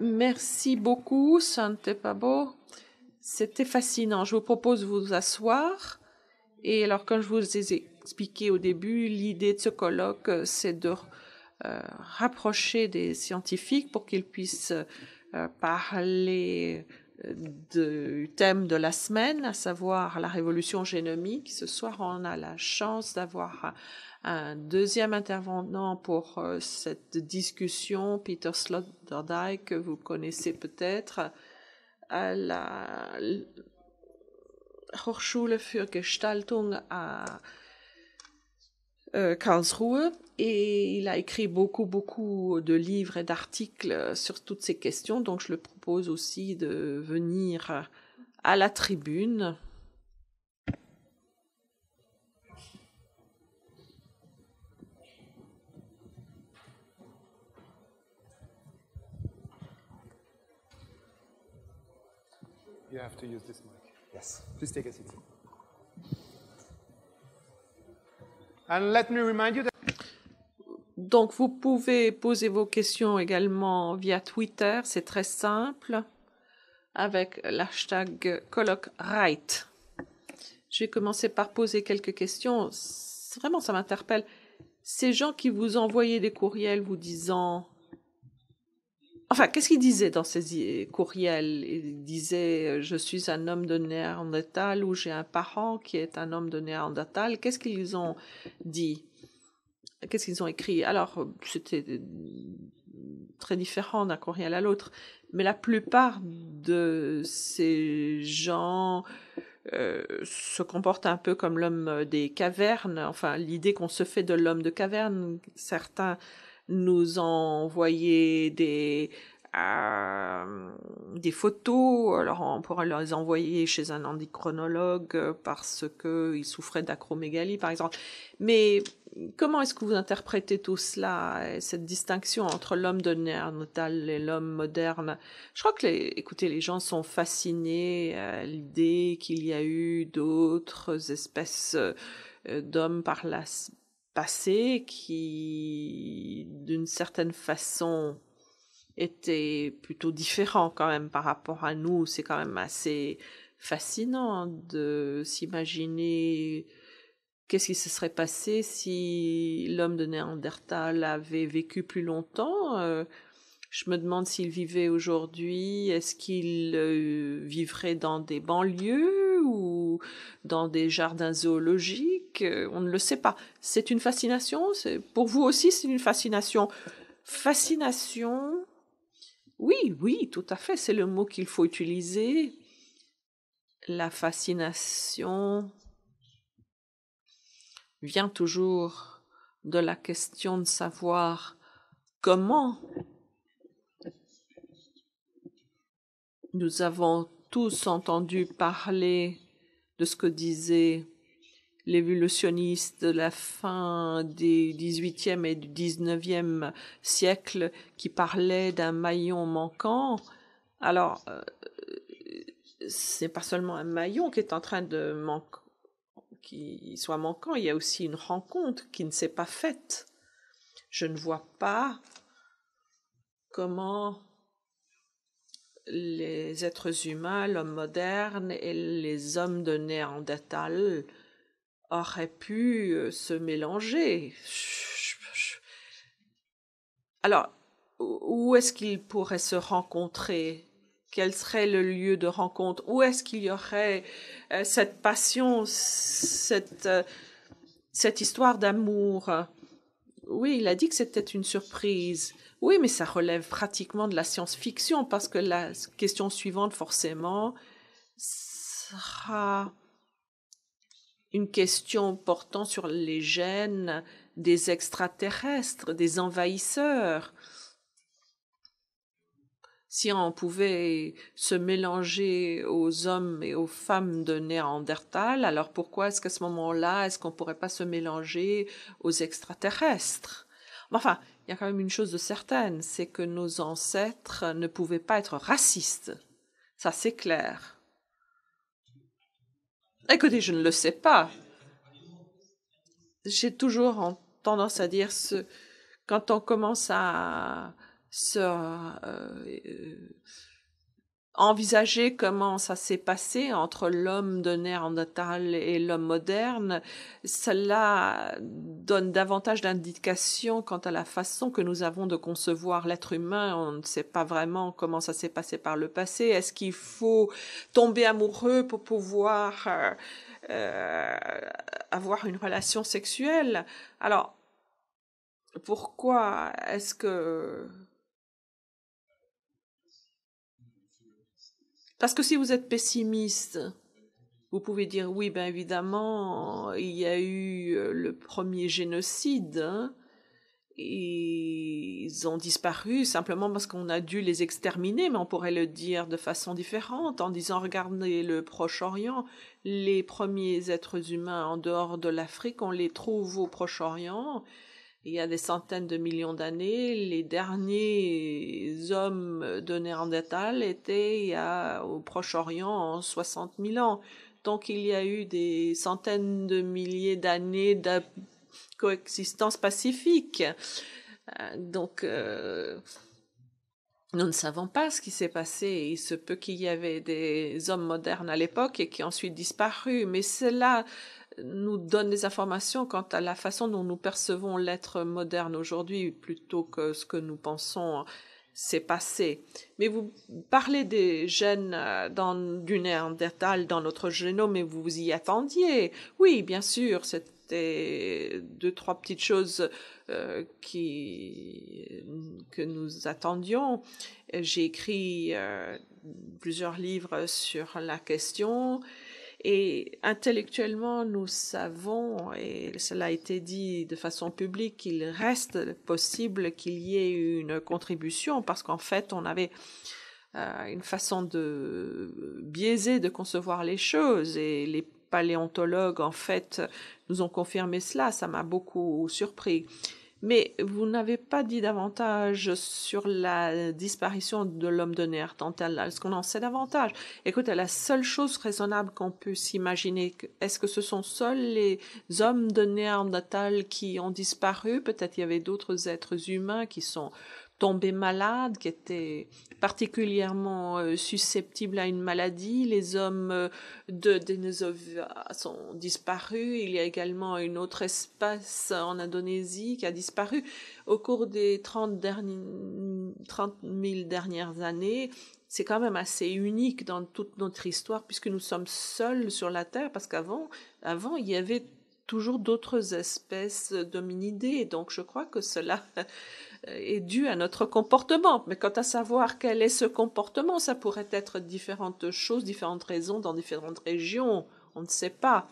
Merci beaucoup, Sante Pabo. C'était fascinant. Je vous propose de vous asseoir. Et alors, comme je vous ai expliqué au début, l'idée de ce colloque, c'est de rapprocher des scientifiques pour qu'ils puissent parler du thème de la semaine, à savoir la révolution génomique. Ce soir, on a la chance d'avoir un deuxième intervenant pour cette discussion, Peter Sloterdijk, que vous connaissez peut-être, à la Hochschule für Gestaltung à Karlsruhe, et il a écrit beaucoup de livres et d'articles sur toutes ces questions, donc je le propose aussi de venir à la tribune. You have to use this mic. Yes. Please take a seat. And let me remind you that Donc, vous pouvez poser vos questions également via Twitter, c'est très simple, avec l'hashtag colloqueright. Je vais commencer par poser quelques questions. Vraiment, ça m'interpelle. Ces gens qui vous envoyaient des courriels vous disant... Enfin, qu'est-ce qu'ils disaient dans ces courriels? Ils disaient « Je suis un homme de Néandertal » ou « J'ai un parent qui est un homme de Néandertal ». Qu'est-ce qu'ils ont dit? Qu'est-ce qu'ils ont écrit? Alors, c'était très différent d'un courriel à l'autre, mais la plupart de ces gens se comportent un peu comme l'homme des cavernes, enfin, l'idée qu'on se fait de l'homme de caverne. Certains nous ont envoyé des photos, alors on pourrait les envoyer chez un endocrinologue parce qu'ils souffraient d'acromégalie, par exemple. Mais comment est-ce que vous interprétez tout cela, cette distinction entre l'homme de Néandertal et l'homme moderne? Je crois que, les gens sont fascinés à l'idée qu'il y a eu d'autres espèces d'hommes par la passé qui, d'une certaine façon, étaient plutôt différents quand même par rapport à nous. C'est quand même assez fascinant de s'imaginer qu'est-ce qui se serait passé si l'homme de Néandertal avait vécu plus longtemps. Je me demande s'il vivait aujourd'hui, est-ce qu'il vivrait dans des banlieues ou dans des jardins zoologiques? On ne le sait pas. C'est une fascination. Pour vous aussi, c'est une fascination. Fascination, oui, tout à fait. C'est le mot qu'il faut utiliser. La fascination vient toujours de la question de savoir comment Nous avons tous entendu parler de ce que disaient l'évolutionniste de la fin du XVIIIe et du XIXe siècle qui parlait d'un maillon manquant. Alors, c'est pas seulement un maillon qui est en train de manquer, qui soit manquant, il y a aussi une rencontre qui ne s'est pas faite. Je ne vois pas comment les êtres humains, l'homme moderne et les hommes de Néandertal auraient pu se mélanger. Alors, où est-ce qu'ils pourraient se rencontrer? Quel serait le lieu de rencontre? Où est-ce qu'il y aurait cette passion, cette histoire d'amour? Oui, il a dit que c'était une surprise. Oui, mais ça relève pratiquement de la science-fiction parce que la question suivante, forcément, sera une question portant sur les gènes des extraterrestres, des envahisseurs. Si on pouvait se mélanger aux hommes et aux femmes de Néandertal, alors pourquoi est-ce qu'à ce moment-là, est-ce qu'on ne pourrait pas se mélanger aux extraterrestres? Enfin, il y a quand même une chose de certaine, c'est que nos ancêtres ne pouvaient pas être racistes. Ça, c'est clair. Écoutez, je ne le sais pas. J'ai toujours tendance à dire quand on commence à envisager comment ça s'est passé entre l'homme de Néandertal et l'homme moderne, cela donne davantage d'indications quant à la façon que nous avons de concevoir l'être humain. On ne sait pas vraiment comment ça s'est passé par le passé. Est-ce qu'il faut tomber amoureux pour pouvoir avoir une relation sexuelle? Alors, pourquoi est-ce que... Parce que si vous êtes pessimiste, vous pouvez dire oui, bien évidemment, il y a eu le premier génocide, hein, et ils ont disparu simplement parce qu'on a dû les exterminer, mais on pourrait le dire de façon différente en disant regardez le Proche-Orient, les premiers êtres humains en dehors de l'Afrique, on les trouve au Proche-Orient. Il y a des centaines de millions d'années, les derniers hommes de Néandertal étaient au Proche-Orient en 60 000 ans. Donc il y a eu des centaines de milliers d'années de coexistence pacifique. Donc nous ne savons pas ce qui s'est passé. Il se peut qu'il y avait des hommes modernes à l'époque et qui ont ensuite disparu, mais cela nous donne des informations quant à la façon dont nous percevons l'être moderne aujourd'hui plutôt que ce que nous pensons s'est passé. Mais vous parlez des gènes du Néandertal dans notre génome et vous vous y attendiez. Oui, bien sûr, c'était 2-3 petites choses que nous attendions. J'ai écrit plusieurs livres sur la question. Et intellectuellement, nous savons, et cela a été dit de façon publique, qu'il reste possible qu'il y ait une contribution parce qu'en fait, on avait une façon biaisée de concevoir les choses et les paléontologues, en fait, nous ont confirmé cela. Ça m'a beaucoup surpris. Mais vous n'avez pas dit davantage sur la disparition de l'homme de Néandertal. Est-ce qu'on en sait davantage? Écoutez, la seule chose raisonnable qu'on peut s'imaginer, est-ce que ce sont seuls les hommes de Néandertal qui ont disparu? Peut-être il y avait d'autres êtres humains qui sont tombés malades, qui étaient particulièrement susceptibles à une maladie. Les hommes de Denisova sont disparus. Il y a également une autre espèce en Indonésie qui a disparu. Au cours des 30 000 dernières années, c'est quand même assez unique dans toute notre histoire puisque nous sommes seuls sur la Terre parce qu'avant, il y avait toujours d'autres espèces d'hominidés. Donc je crois que cela est dû à notre comportement. Mais quant à savoir quel est ce comportement, ça pourrait être différentes choses, différentes raisons dans différentes régions. On ne sait pas.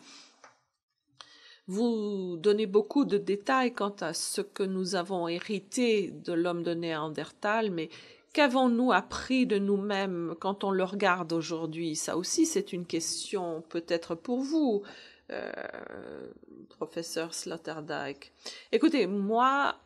Vous donnez beaucoup de détails quant à ce que nous avons hérité de l'homme de Néandertal, mais Qu'avons-nous appris de nous-mêmes quand on le regarde aujourd'hui? Ça aussi, c'est une question peut-être pour vous, professeur Sloterdijk. Écoutez, moi,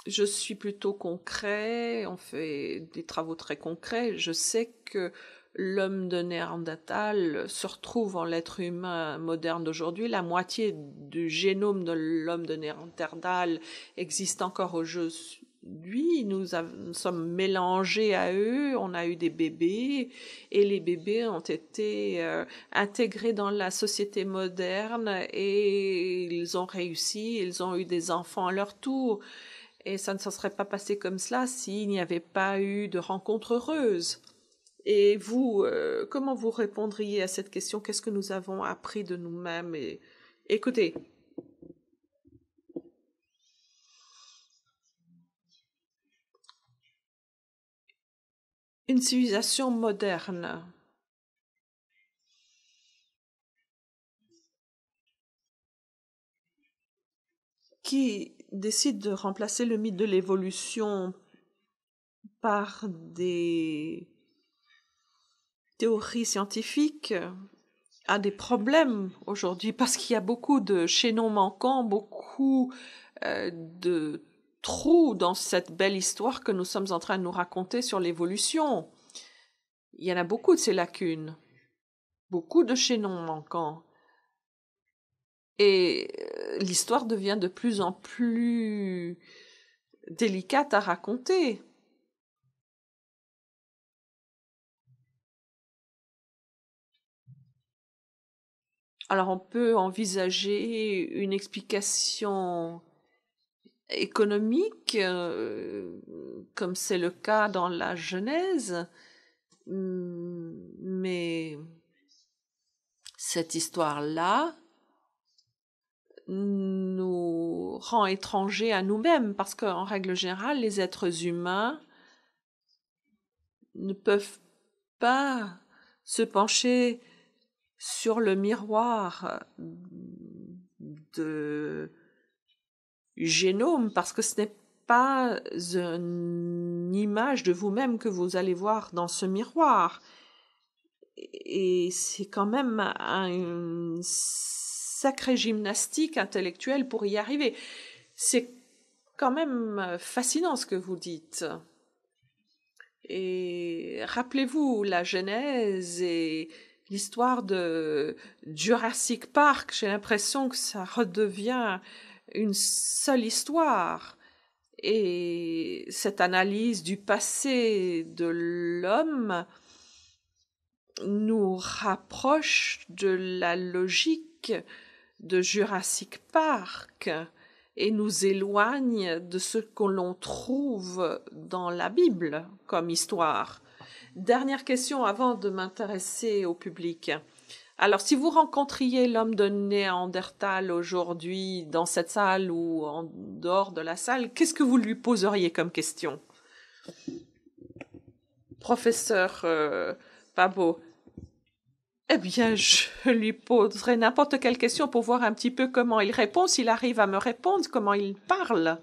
je suis plutôt concret, on fait des travaux très concrets. Je sais que l'homme de Néandertal se retrouve en l'être humain moderne d'aujourd'hui. La moitié du génome de l'homme de Néandertal existe encore aujourd'hui. Nous sommes mélangés à eux, on a eu des bébés et les bébés ont été intégrés dans la société moderne et ils ont réussi, ils ont eu des enfants à leur tour. Et ça ne se serait pas passé comme cela s'il n'y avait pas eu de rencontres heureuses. Et vous, comment vous répondriez à cette question? Qu'est-ce que nous avons appris de nous-mêmes? Et écoutez, une civilisation moderne qui décide de remplacer le mythe de l'évolution par des théories scientifiques a des problèmes aujourd'hui parce qu'il y a beaucoup de chaînons manquants, beaucoup de trous dans cette belle histoire que nous sommes en train de nous raconter sur l'évolution. Il y en a beaucoup de ces lacunes, beaucoup de chaînons manquants. Et l'histoire devient de plus en plus délicate à raconter. Alors on peut envisager une explication économique, comme c'est le cas dans la Genèse, mais cette histoire-là nous rend étrangers à nous-mêmes, parce qu'en règle générale, les êtres humains ne peuvent pas se pencher sur le miroir de génome, parce que ce n'est pas une image de vous-même que vous allez voir dans ce miroir. Et c'est quand même une sacrée gymnastique intellectuelle pour y arriver. C'est quand même fascinant ce que vous dites. Et rappelez-vous la Genèse et l'histoire de Jurassic Park. J'ai l'impression que ça redevient une seule histoire. Et cette analyse du passé de l'homme nous rapproche de la logique de Jurassic Park et nous éloigne de ce que l'on trouve dans la Bible comme histoire. Dernière question avant de m'intéresser au public. Alors, si vous rencontriez l'homme de Néandertal aujourd'hui dans cette salle ou en dehors de la salle, qu'est-ce que vous lui poseriez comme question? Professeur Pabo, eh bien, je lui poserai n'importe quelle question pour voir un petit peu comment il répond, s'il arrive à me répondre, comment il parle.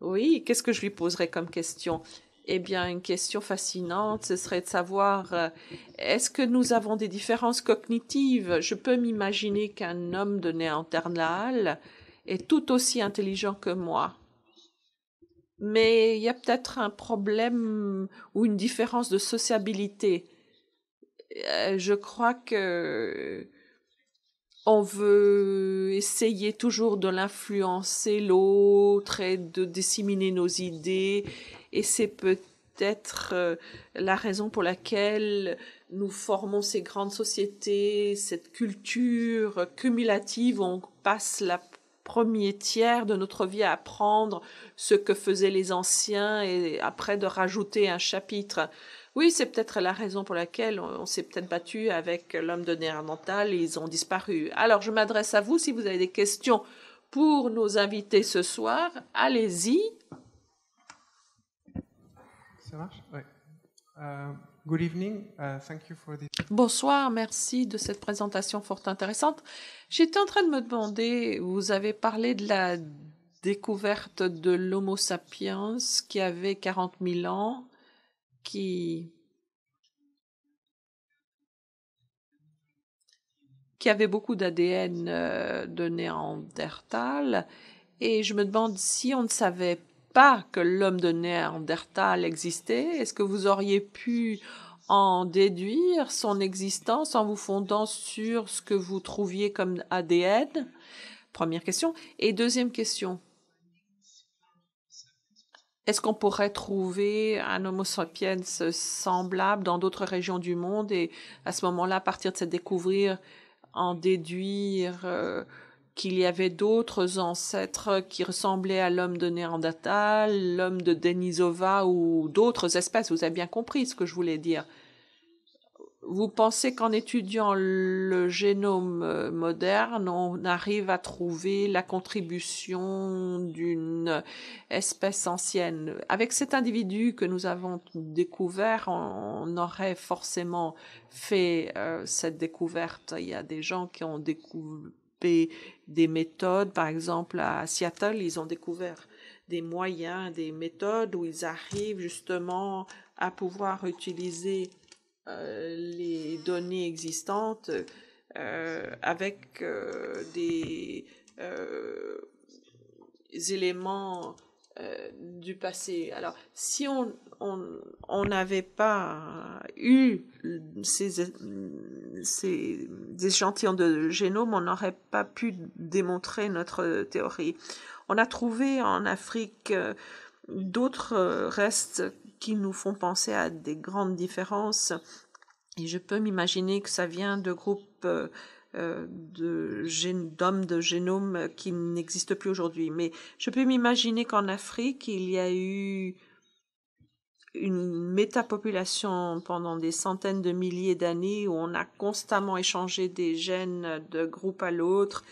Oui, qu'est-ce que je lui poserai comme question? Eh bien, une question fascinante, ce serait de savoir, est-ce que nous avons des différences cognitives? Je peux m'imaginer qu'un homme de Néandertal est tout aussi intelligent que moi. Mais il y a peut-être un problème ou une différence de sociabilité. Je crois que on veut essayer toujours de l'influencer l'autre et de disséminer nos idées, et c'est peut-être la raison pour laquelle nous formons ces grandes sociétés, cette culture cumulative où on passe la premier tiers de notre vie à apprendre ce que faisaient les anciens et après de rajouter un chapitre. Oui, c'est peut-être la raison pour laquelle on s'est peut-être battu avec l'homme de Néandertal et ils ont disparu. Alors, je m'adresse à vous. Si vous avez des questions pour nos invités ce soir, allez-y. Ça marche? Oui. Good evening. Thank you for this. Bonsoir, merci de cette présentation fort intéressante. J'étais en train de me demander, vous avez parlé de la découverte de l'Homo sapiens qui avait 40 000 ans, qui avait beaucoup d'ADN de Néandertal. Et je me demande si on ne savait pas que l'homme de Néandertal existait, est-ce que vous auriez pu en déduire son existence en vous fondant sur ce que vous trouviez comme ADN? Première question. Et deuxième question. Est-ce qu'on pourrait trouver un Homo sapiens semblable dans d'autres régions du monde et à ce moment-là, à partir de cette découvrir, en déduire qu'il y avait d'autres ancêtres qui ressemblaient à l'homme de Néandertal, l'homme de Denisova ou d'autres espèces? Vous avez bien compris ce que je voulais dire. Vous pensez qu'en étudiant le génome moderne, on arrive à trouver la contribution d'une espèce ancienne? Avec cet individu que nous avons découvert, on aurait forcément fait cette découverte. Il y a des gens qui ont découvert des méthodes, par exemple à Seattle, ils ont découvert des moyens, des méthodes où ils arrivent justement à pouvoir utiliser les données existantes avec des éléments du passé. Alors, si on n'avait pas eu ces échantillons de génome, on n'aurait pas pu démontrer notre théorie. On a trouvé en Afrique d'autres restes qui nous font penser à des grandes différences. Et je peux m'imaginer que ça vient de groupes d'hommes de génome qui n'existent plus aujourd'hui. Mais je peux m'imaginer qu'en Afrique, il y a eu une métapopulation pendant des centaines de milliers d'années où on a constamment échangé des gènes de groupe à l'autre.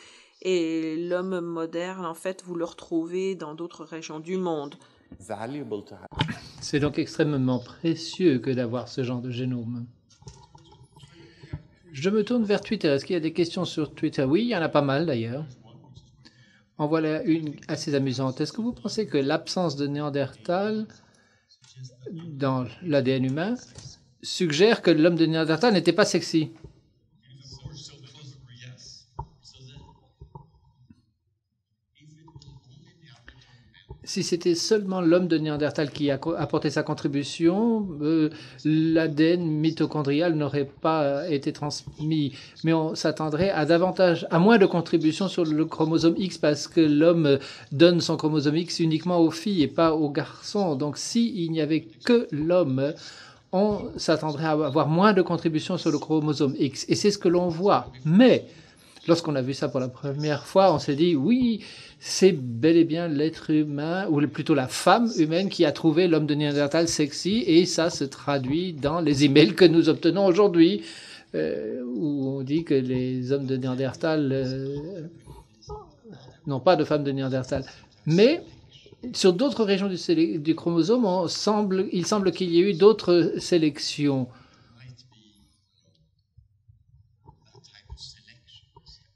Et l'homme moderne, en fait, vous le retrouvez dans d'autres régions du monde. C'est donc extrêmement précieux que d'avoir ce genre de génome. Je me tourne vers Twitter. Est-ce qu'il y a des questions sur Twitter? Oui, il y en a pas mal d'ailleurs. En voilà une assez amusante. Est-ce que vous pensez que l'absence de Néandertal dans l'ADN humain suggère que l'homme de Néandertal n'était pas sexy? Si c'était seulement l'homme de Néandertal qui a apporté sa contribution, l'ADN mitochondrial n'aurait pas été transmis. Mais on s'attendrait à moins de contributions sur le chromosome X parce que l'homme donne son chromosome X uniquement aux filles et pas aux garçons. Donc s'il n'y avait que l'homme, on s'attendrait à avoir moins de contributions sur le chromosome X. Et c'est ce que l'on voit. Mais lorsqu'on a vu ça pour la première fois, on s'est dit oui, c'est bel et bien l'être humain, ou plutôt la femme humaine qui a trouvé l'homme de Néandertal sexy, et ça se traduit dans les emails que nous obtenons aujourd'hui, où on dit que les hommes de Néandertal n'ont pas de femmes de Néandertal. Mais sur d'autres régions du chromosome, il semble qu'il y ait eu d'autres sélections.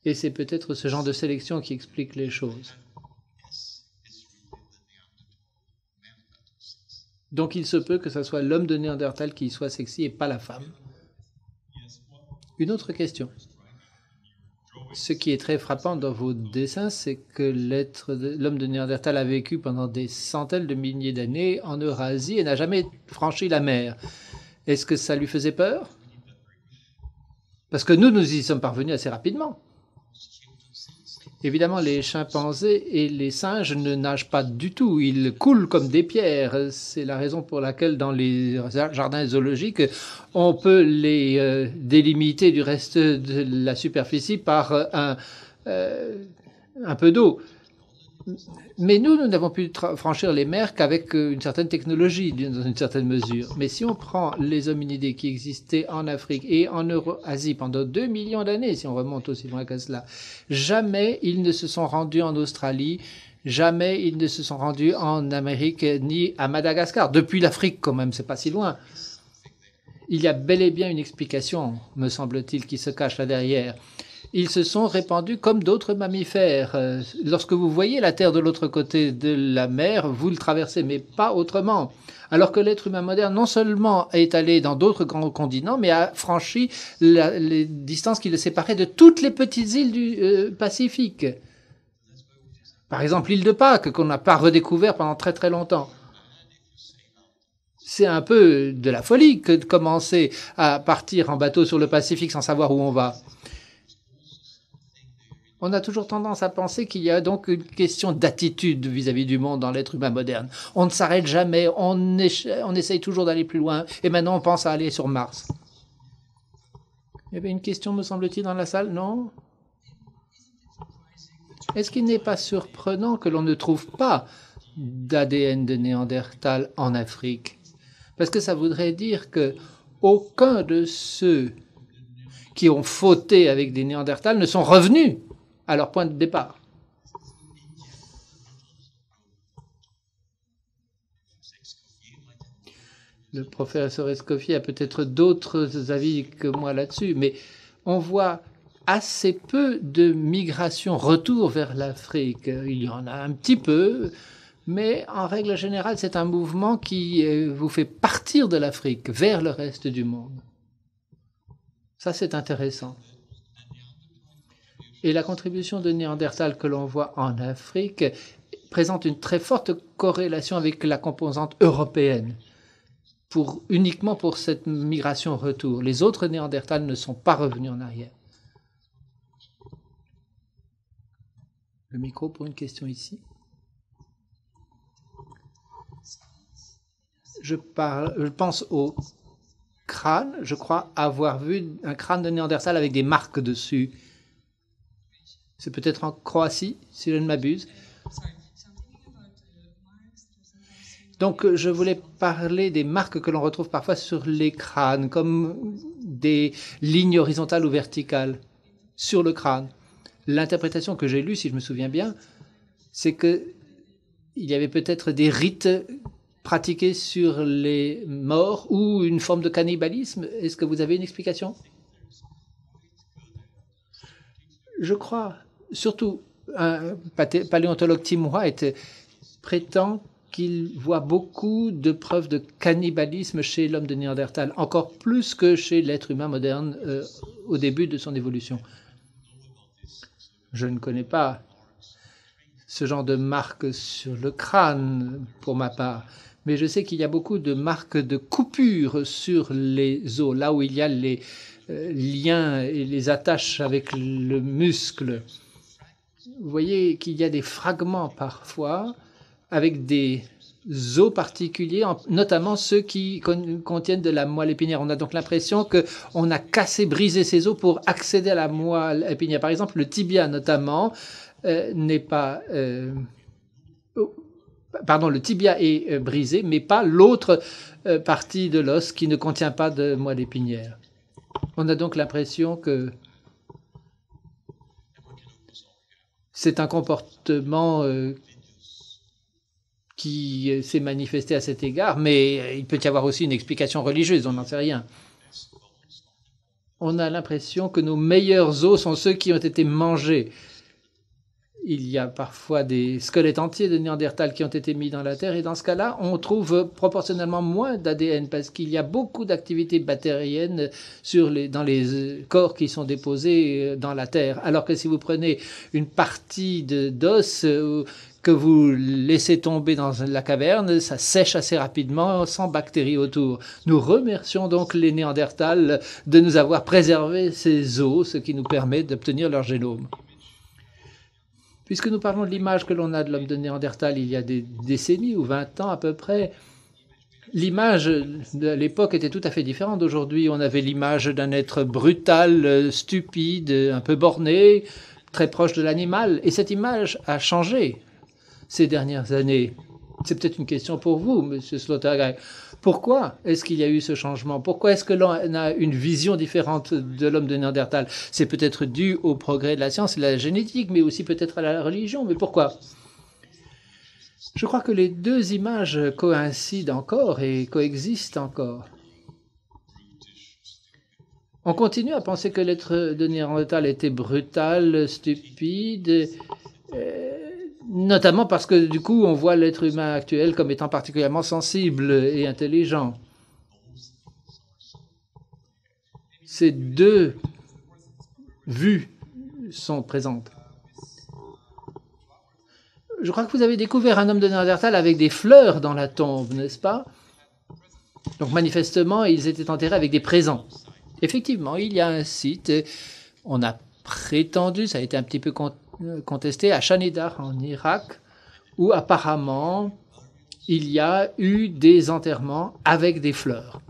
Et c'est peut-être ce genre de sélection qui explique les choses. Donc il se peut que ce soit l'homme de Néandertal qui soit sexy et pas la femme. Une autre question. Ce qui est très frappant dans vos dessins, c'est que l'homme de Néandertal a vécu pendant des centaines de milliers d'années en Eurasie et n'a jamais franchi la mer. Est-ce que ça lui faisait peur? Parce que nous y sommes parvenus assez rapidement. Évidemment, les chimpanzés et les singes ne nagent pas du tout. Ils coulent comme des pierres. C'est la raison pour laquelle, dans les jardins zoologiques, on peut les délimiter du reste de la superficie par un peu d'eau. Mais nous n'avons pu franchir les mers qu'avec une certaine technologie, dans une certaine mesure. Mais si on prend les hominidés qui existaient en Afrique et en Eurasie pendant 2 millions d'années, si on remonte aussi loin que cela, jamais ils ne se sont rendus en Australie, jamais ils ne se sont rendus en Amérique ni à Madagascar. Depuis l'Afrique, quand même, c'est pas si loin. Il y a bel et bien une explication, me semble-t-il, qui se cache là derrière. Ils se sont répandus comme d'autres mammifères. Lorsque vous voyez la Terre de l'autre côté de la mer, vous le traversez, mais pas autrement. Alors que l'être humain moderne, non seulement est allé dans d'autres grands continents, mais a franchi les distances qui le séparaient de toutes les petites îles du Pacifique. Par exemple, l'île de Pâques, qu'on n'a pas redécouvert pendant très très longtemps. C'est un peu de la folie que de commencer à partir en bateau sur le Pacifique sans savoir où on va. On a toujours tendance à penser qu'il y a donc une question d'attitude vis-à-vis du monde dans l'être humain moderne. On ne s'arrête jamais, on essaye toujours d'aller plus loin, et maintenant on pense à aller sur Mars. Il y avait une question, me semble-t-il, dans la salle, non? Est-ce qu'il n'est pas surprenant que l'on ne trouve pas d'ADN de Néandertal en Afrique? Parce que ça voudrait dire que aucun de ceux qui ont fauté avec des Néandertals ne sont revenus à leur point de départ. Le professeur Escoffier a peut-être d'autres avis que moi là-dessus, mais on voit assez peu de migration retour vers l'Afrique. Il y en a un petit peu, mais en règle générale, c'est un mouvement qui vous fait partir de l'Afrique vers le reste du monde. Ça, c'est intéressant. Et la contribution de Néandertal que l'on voit en Afrique présente une très forte corrélation avec la composante européenne, uniquement pour cette migration-retour. Les autres Néandertals ne sont pas revenus en arrière. Le micro pour une question ici. Je pense au crâne. Je crois avoir vu un crâne de Néandertal avec des marques dessus. C'est peut-être en Croatie, si je ne m'abuse. Donc, je voulais parler des marques que l'on retrouve parfois sur les crânes, comme des lignes horizontales ou verticales sur le crâne. L'interprétation que j'ai lue, si je me souviens bien, c'est qu'il y avait peut-être des rites pratiqués sur les morts ou une forme de cannibalisme. Est-ce que vous avez une explication? Je crois, surtout, un paléontologue, Tim White, prétend qu'il voit beaucoup de preuves de cannibalisme chez l'homme de Néandertal, encore plus que chez l'être humain moderne au début de son évolution. Je ne connais pas ce genre de marques sur le crâne, pour ma part, mais je sais qu'il y a beaucoup de marques de coupures sur les os, là où il y a les liens et les attaches avec le muscle. Vous voyez qu'il y a des fragments parfois avec des os particuliers, notamment ceux qui contiennent de la moelle épinière. On a donc l'impression qu'on a cassé, brisé ces os pour accéder à la moelle épinière. Par exemple, le tibia notamment n'est pas... pardon, le tibia est brisé, mais pas l'autre partie de l'os qui ne contient pas de moelle épinière. On a donc l'impression que c'est un comportement qui s'est manifesté à cet égard, mais il peut y avoir aussi une explication religieuse, on n'en sait rien. On a l'impression que nos meilleurs os sont ceux qui ont été mangés. Il y a parfois des squelettes entiers de Néandertal qui ont été mis dans la terre, et dans ce cas-là, on trouve proportionnellement moins d'ADN parce qu'il y a beaucoup d'activités bactériennes dans les corps qui sont déposés dans la terre. Alors que si vous prenez une partie d'os que vous laissez tomber dans la caverne, ça sèche assez rapidement, sans bactéries autour. Nous remercions donc les Néandertals de nous avoir préservé ces os, ce qui nous permet d'obtenir leur génome. Puisque nous parlons de l'image que l'on a de l'homme de Néandertal il y a des décennies ou 20 ans à peu près, l'image de l'époque était tout à fait différente d'aujourd'hui. On avait l'image d'un être brutal, stupide, un peu borné, très proche de l'animal. Et cette image a changé ces dernières années. C'est peut-être une question pour vous, Monsieur Sloterdijk. Pourquoi est-ce qu'il y a eu ce changement? Pourquoi est-ce que l'on a une vision différente de l'homme de Néandertal? C'est peut-être dû au progrès de la science et de la génétique, mais aussi peut-être à la religion. Mais pourquoi? Je crois que les deux images coïncident encore et coexistent encore. On continue à penser que l'être de Néandertal était brutal, stupide, notamment parce que du coup on voit l'être humain actuel comme étant particulièrement sensible et intelligent. Ces deux vues sont présentes. Je crois que vous avez découvert un homme de Néandertal avec des fleurs dans la tombe, n'est-ce pas? Donc manifestement, ils étaient enterrés avec des présents. Effectivement, il y a un site, on a prétendu, ça a été un petit peu contesté, à Shanidar en Irak, où apparemment il y a eu des enterrements avec des fleurs.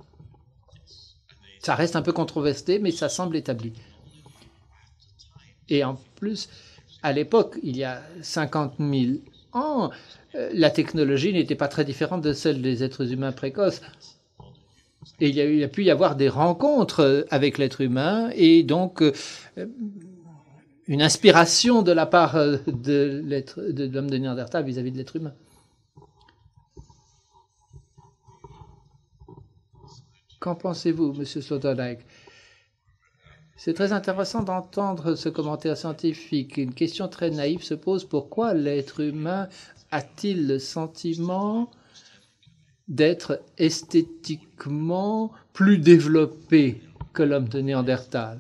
Ça reste un peu controversé, mais ça semble établi. Et en plus, à l'époque, il y a 50 000 ans, la technologie n'était pas très différente de celle des êtres humains précoces. Et il a pu y avoir des rencontres avec l'être humain et donc une inspiration de la part de l'homme de Néandertal vis-à-vis de l'être humain. Qu'en pensez-vous, M. Sloterdijk? C'est très intéressant d'entendre ce commentaire scientifique. Une question très naïve se pose. Pourquoi l'être humain a-t-il le sentiment d'être esthétiquement plus développé que l'homme de Néandertal?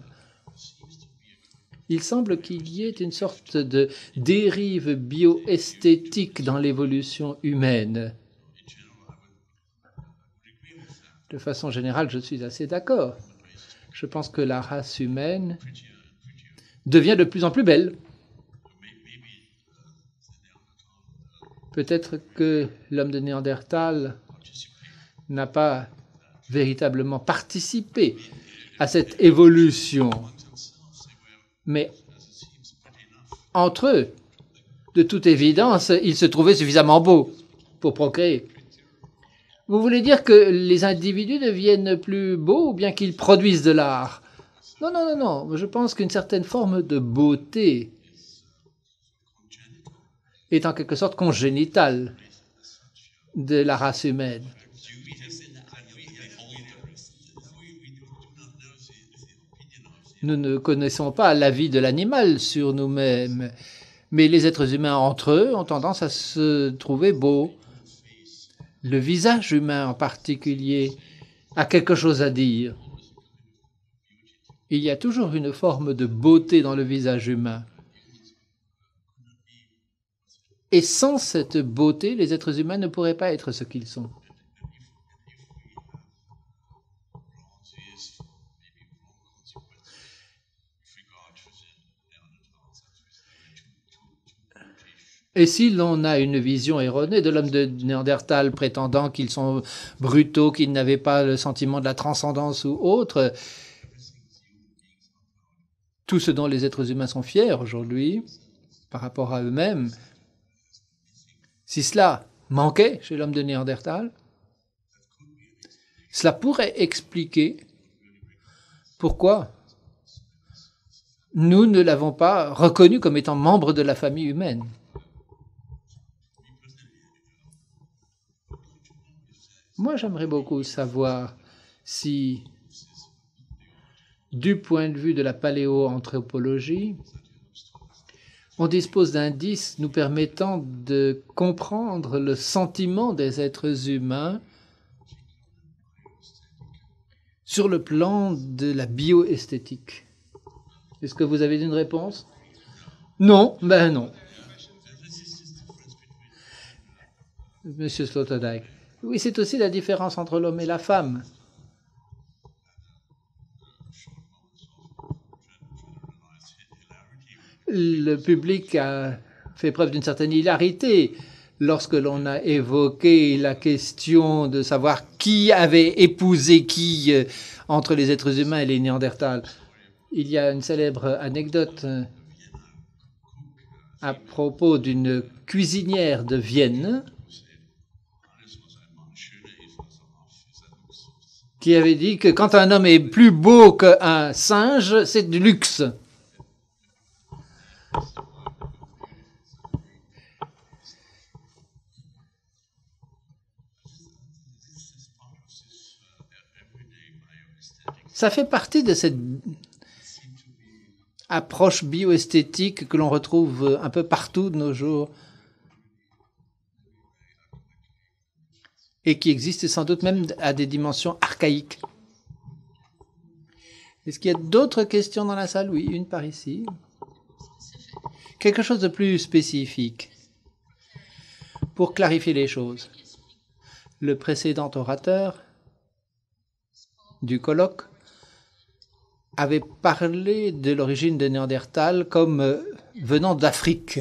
Il semble qu'il y ait une sorte de dérive bioesthétique dans l'évolution humaine. De façon générale, je suis assez d'accord. Je pense que la race humaine devient de plus en plus belle. Peut-être que l'homme de Néandertal n'a pas véritablement participé à cette évolution. Mais entre eux, de toute évidence, ils se trouvaient suffisamment beaux pour procréer. Vous voulez dire que les individus deviennent plus beaux ou bien qu'ils produisent de l'art? Non, non, non, non. Je pense qu'une certaine forme de beauté est en quelque sorte congénitale de la race humaine. Nous ne connaissons pas l'avis de l'animal sur nous-mêmes, mais les êtres humains entre eux ont tendance à se trouver beaux. Le visage humain en particulier a quelque chose à dire. Il y a toujours une forme de beauté dans le visage humain. Et sans cette beauté, les êtres humains ne pourraient pas être ce qu'ils sont. Et si l'on a une vision erronée de l'homme de Néandertal prétendant qu'ils sont brutaux, qu'ils n'avaient pas le sentiment de la transcendance ou autre, tout ce dont les êtres humains sont fiers aujourd'hui par rapport à eux-mêmes, si cela manquait chez l'homme de Néandertal, cela pourrait expliquer pourquoi nous ne l'avons pas reconnu comme étant membre de la famille humaine. Moi, j'aimerais beaucoup savoir si, du point de vue de la paléoanthropologie, on dispose d'indices nous permettant de comprendre le sentiment des êtres humains sur le plan de la bioesthétique. Est-ce que vous avez une réponse? Non, ben non. Monsieur Sloterdijk. Oui, c'est aussi la différence entre l'homme et la femme. Le public a fait preuve d'une certaine hilarité lorsque l'on a évoqué la question de savoir qui avait épousé qui entre les êtres humains et les Néandertals. Il y a une célèbre anecdote à propos d'une cuisinière de Vienne qui avait dit que quand un homme est plus beau qu'un singe, c'est du luxe. Ça fait partie de cette approche bioesthétique que l'on retrouve un peu partout de nos jours et qui existe sans doute même à des dimensions archaïques. Est-ce qu'il y a d'autres questions dans la salle? Oui, une par ici. Quelque chose de plus spécifique pour clarifier les choses. Le précédent orateur du colloque avait parlé de l'origine de Néandertal comme venant d'Afrique.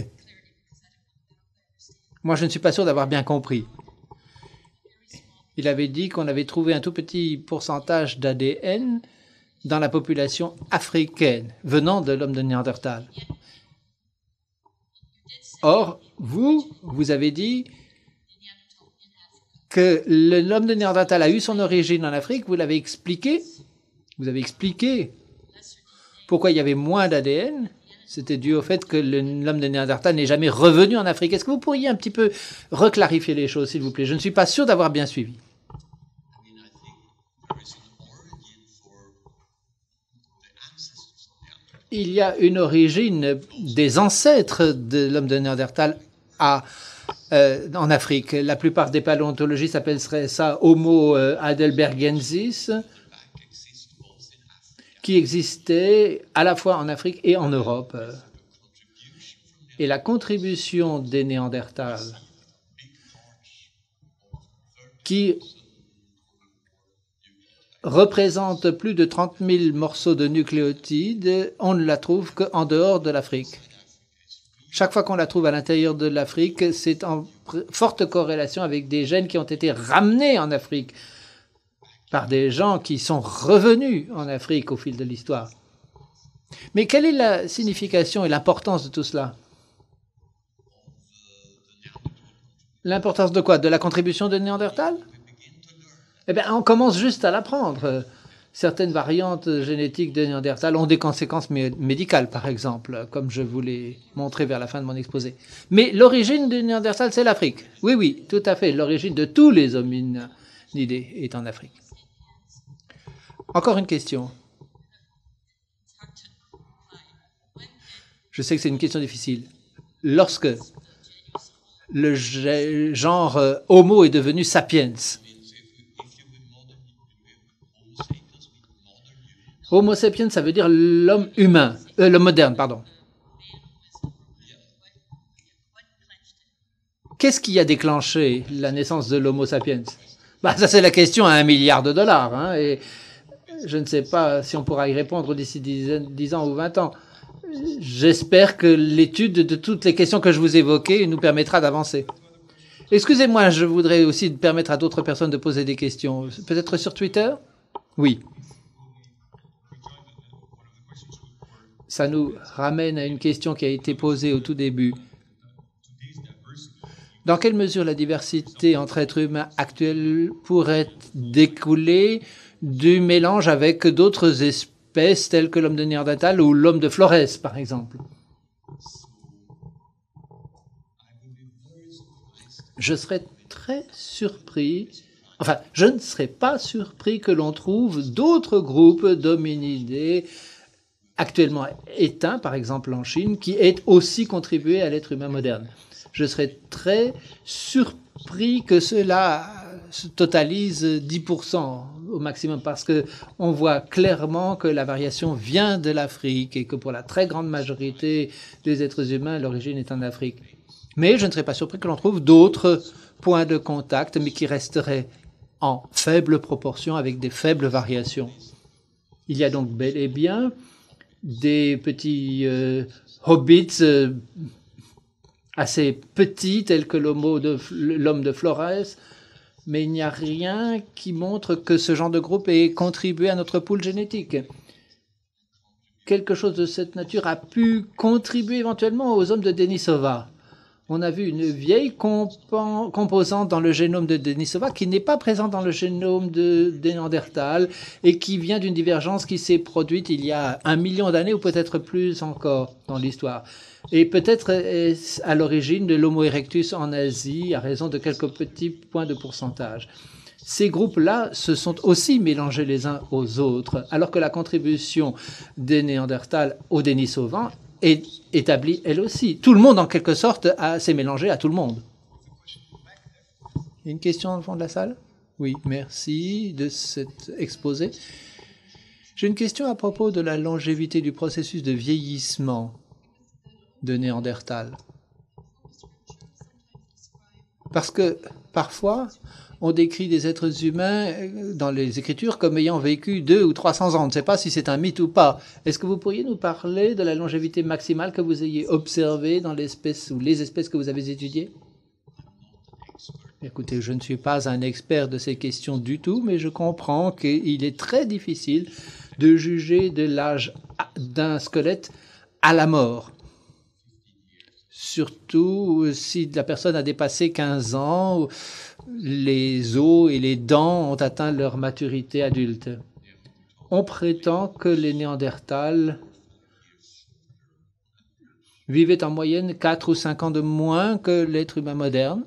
Moi, je ne suis pas sûr d'avoir bien compris. Il avait dit qu'on avait trouvé un tout petit pourcentage d'ADN dans la population africaine venant de l'homme de Néandertal. Or, vous avez dit que l'homme de Néandertal a eu son origine en Afrique. Vous l'avez expliqué. Vous avez expliqué pourquoi il y avait moins d'ADN. C'était dû au fait que l'homme de Néandertal n'est jamais revenu en Afrique. Est-ce que vous pourriez un petit peu reclarifier les choses, s'il vous plaît? Je ne suis pas sûr d'avoir bien suivi. Il y a une origine des ancêtres de l'homme de Néandertal en Afrique. La plupart des paléontologistes appelleraient ça Homo heidelbergensis, qui existait à la fois en Afrique et en Europe. Et la contribution des Néandertals, qui représente plus de 30 000 morceaux de nucléotides, on ne la trouve qu'en dehors de l'Afrique. Chaque fois qu'on la trouve à l'intérieur de l'Afrique, c'est en forte corrélation avec des gènes qui ont été ramenés en Afrique par des gens qui sont revenus en Afrique au fil de l'histoire. Mais quelle est la signification et l'importance de tout cela? L'importance de quoi? De la contribution de Néandertal? Eh bien, on commence juste à l'apprendre. Certaines variantes génétiques de Néandertal ont des conséquences médicales, par exemple, comme je vous l'ai montré vers la fin de mon exposé. Mais l'origine de Néandertal, c'est l'Afrique. Oui, oui, tout à fait. L'origine de tous les hominidés est en Afrique. Encore une question. Je sais que c'est une question difficile. Lorsque le genre Homo est devenu sapiens, Homo sapiens, ça veut dire l'homme humain, l'homme moderne, pardon. Qu'est-ce qui a déclenché la naissance de l'Homo sapiens? Ça, c'est la question à $1 milliard, hein, et je ne sais pas si on pourra y répondre d'ici 10 ans ou 20 ans. J'espère que l'étude de toutes les questions que je vous évoquais nous permettra d'avancer. Excusez-moi, je voudrais aussi permettre à d'autres personnes de poser des questions. Peut-être sur Twitter? Oui. Ça nous ramène à une question qui a été posée au tout début. Dans quelle mesure la diversité entre êtres humains actuels pourrait découler du mélange avec d'autres espèces telles que l'homme de Néandertal ou l'homme de Flores, par exemple? Je serais très surpris, enfin, je ne serais pas surpris que l'on trouve d'autres groupes d'hominidés actuellement éteints, par exemple en Chine, qui aient aussi contribué à l'être humain moderne. Je serais très surpris que cela se totalise 10% au maximum, parce qu'on voit clairement que la variation vient de l'Afrique et que pour la très grande majorité des êtres humains, l'origine est en Afrique. Mais je ne serais pas surpris que l'on trouve d'autres points de contact, mais qui resteraient en faible proportion avec des faibles variations. Il y a donc bel et bien des petits hobbits assez petits, tels que l'homme de Flores, mais il n'y a rien qui montre que ce genre de groupe ait contribué à notre pool génétique. Quelque chose de cette nature a pu contribuer éventuellement aux hommes de Denisova. On a vu une vieille composante dans le génome de Denisova qui n'est pas présente dans le génome de Néandertal et qui vient d'une divergence qui s'est produite il y a 1 million d'années ou peut-être plus encore dans l'histoire. Et peut-être à l'origine de l'Homo erectus en Asie à raison de quelques petits points de pourcentage. ces groupes-là se sont aussi mélangés les uns aux autres, alors que la contribution des Néandertals au Denisovans est établie elle aussi. Tout le monde, en quelque sorte, s'est mélangé à tout le monde. Une question au fond de la salle? Oui, merci de cet exposé. J'ai une question à propos de la longévité du processus de vieillissement de Néandertal. Parce que parfois, on décrit des êtres humains dans les Écritures comme ayant vécu 200 ou 300 ans. On ne sait pas si c'est un mythe ou pas. Est-ce que vous pourriez nous parler de la longévité maximale que vous ayez observée dans l'espèce ou les espèces que vous avez étudiées? Écoutez, je ne suis pas un expert de ces questions du tout, mais je comprends qu'il est très difficile de juger de l'âge d'un squelette à la mort. Surtout si la personne a dépassé 15 ans, les os et les dents ont atteint leur maturité adulte. On prétend que les Néandertals vivaient en moyenne 4 ou 5 ans de moins que l'être humain moderne.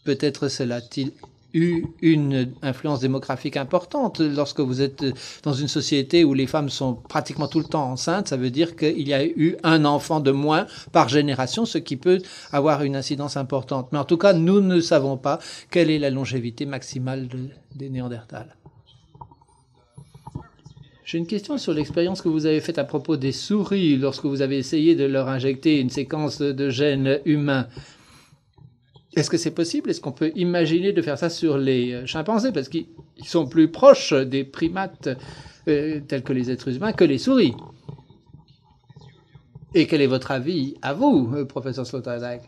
Peut-être cela a-t-il eu une influence démographique importante. Lorsque vous êtes dans une société où les femmes sont pratiquement tout le temps enceintes, ça veut dire qu'il y a eu un enfant de moins par génération, ce qui peut avoir une incidence importante. Mais en tout cas, nous ne savons pas quelle est la longévité maximale des Néandertals. J'ai une question sur l'expérience que vous avez faite à propos des souris lorsque vous avez essayé de leur injecter une séquence de gènes humains. Est-ce que c'est possible? Est-ce qu'on peut imaginer de faire ça sur les chimpanzés? Parce qu'ils sont plus proches des primates tels que les êtres humains que les souris. Et quel est votre avis à vous, professeur Sloterdijk?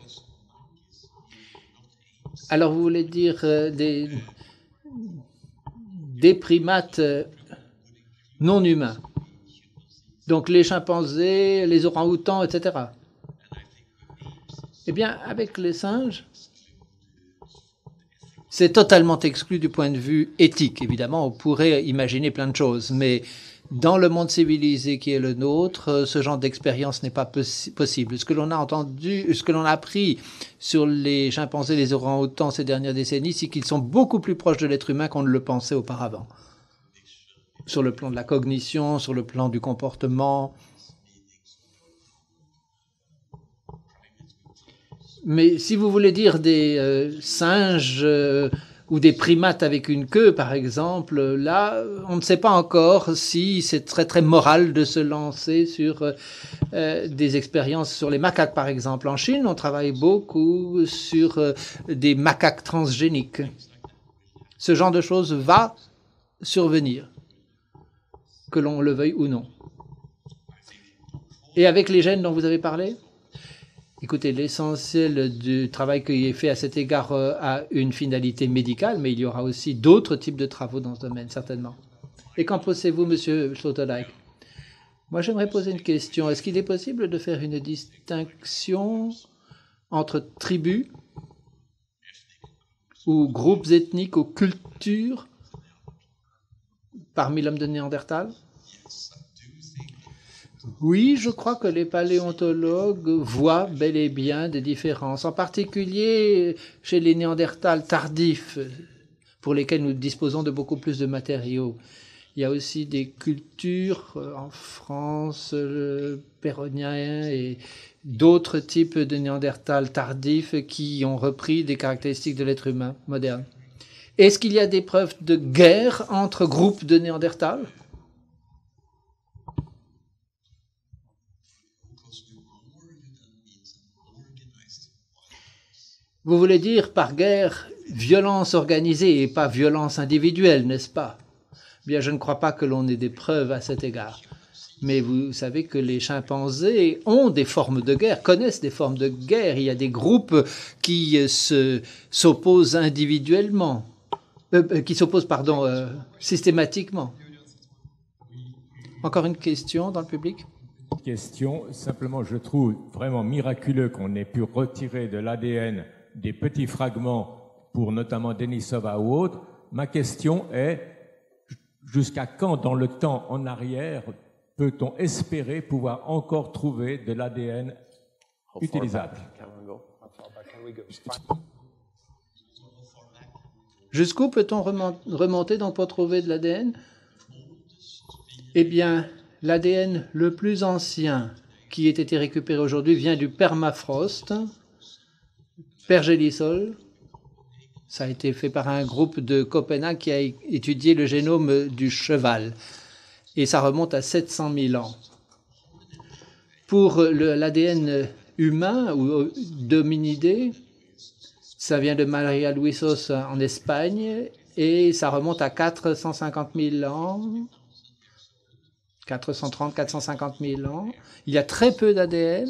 Alors, vous voulez dire des primates non humains? Donc les chimpanzés, les orang-outans, etc. Eh bien, avec les singes, c'est totalement exclu du point de vue éthique. Évidemment, on pourrait imaginer plein de choses, mais dans le monde civilisé qui est le nôtre, ce genre d'expérience n'est pas possible. Ce que l'on a entendu, ce que l'on a appris sur les chimpanzés, les orang-outans ces dernières décennies, c'est qu'ils sont beaucoup plus proches de l'être humain qu'on ne le pensait auparavant. Sur le plan de la cognition, sur le plan du comportement. Mais si vous voulez dire des singes ou des primates avec une queue, par exemple, là, on ne sait pas encore si c'est très très moral de se lancer sur des expériences sur les macaques, par exemple. En Chine, on travaille beaucoup sur des macaques transgéniques. Ce genre de choses va survenir, que l'on le veuille ou non. Et avec les gènes dont vous avez parlé? Écoutez, l'essentiel du travail qui est fait à cet égard a une finalité médicale, mais il y aura aussi d'autres types de travaux dans ce domaine, certainement. Et qu'en pensez-vous, Monsieur Sloterdijk? Moi, j'aimerais poser une question. Est-ce qu'il est possible de faire une distinction entre tribus ou groupes ethniques ou cultures parmi l'homme de Néandertal? Oui, je crois que les paléontologues voient bel et bien des différences, en particulier chez les Néandertals tardifs, pour lesquels nous disposons de beaucoup plus de matériaux. Il y a aussi des cultures en France, le Péronnien et d'autres types de Néandertals tardifs qui ont repris des caractéristiques de l'être humain moderne. Est-ce qu'il y a des preuves de guerre entre groupes de Néandertals? Vous voulez dire par guerre violence organisée et pas violence individuelle, n'est-ce pas? Bien, je ne crois pas que l'on ait des preuves à cet égard. Mais vous savez que les chimpanzés ont des formes de guerre, connaissent des formes de guerre. Il y a des groupes qui s'opposent individuellement, systématiquement. Encore une question dans le public? Question, simplement je trouve vraiment miraculeux qu'on ait pu retirer de l'ADN des petits fragments pour notamment Denisova ou autres. Ma question est, jusqu'à quand dans le temps en arrière peut-on espérer pouvoir encore trouver de l'ADN utilisable? Jusqu'où peut-on remonter donc pour trouver de l'ADN? Eh bien, l'ADN le plus ancien qui ait été récupéré aujourd'hui vient du permafrost, pergélisol. Ça a été fait par un groupe de Copenhague qui a étudié le génome du cheval. Et ça remonte à 700 000 ans. Pour l'ADN humain ou d'hominidés, ça vient de Maria Luisos en Espagne et ça remonte à 450 000 ans, 430, 450 000 ans. Il y a très peu d'ADN,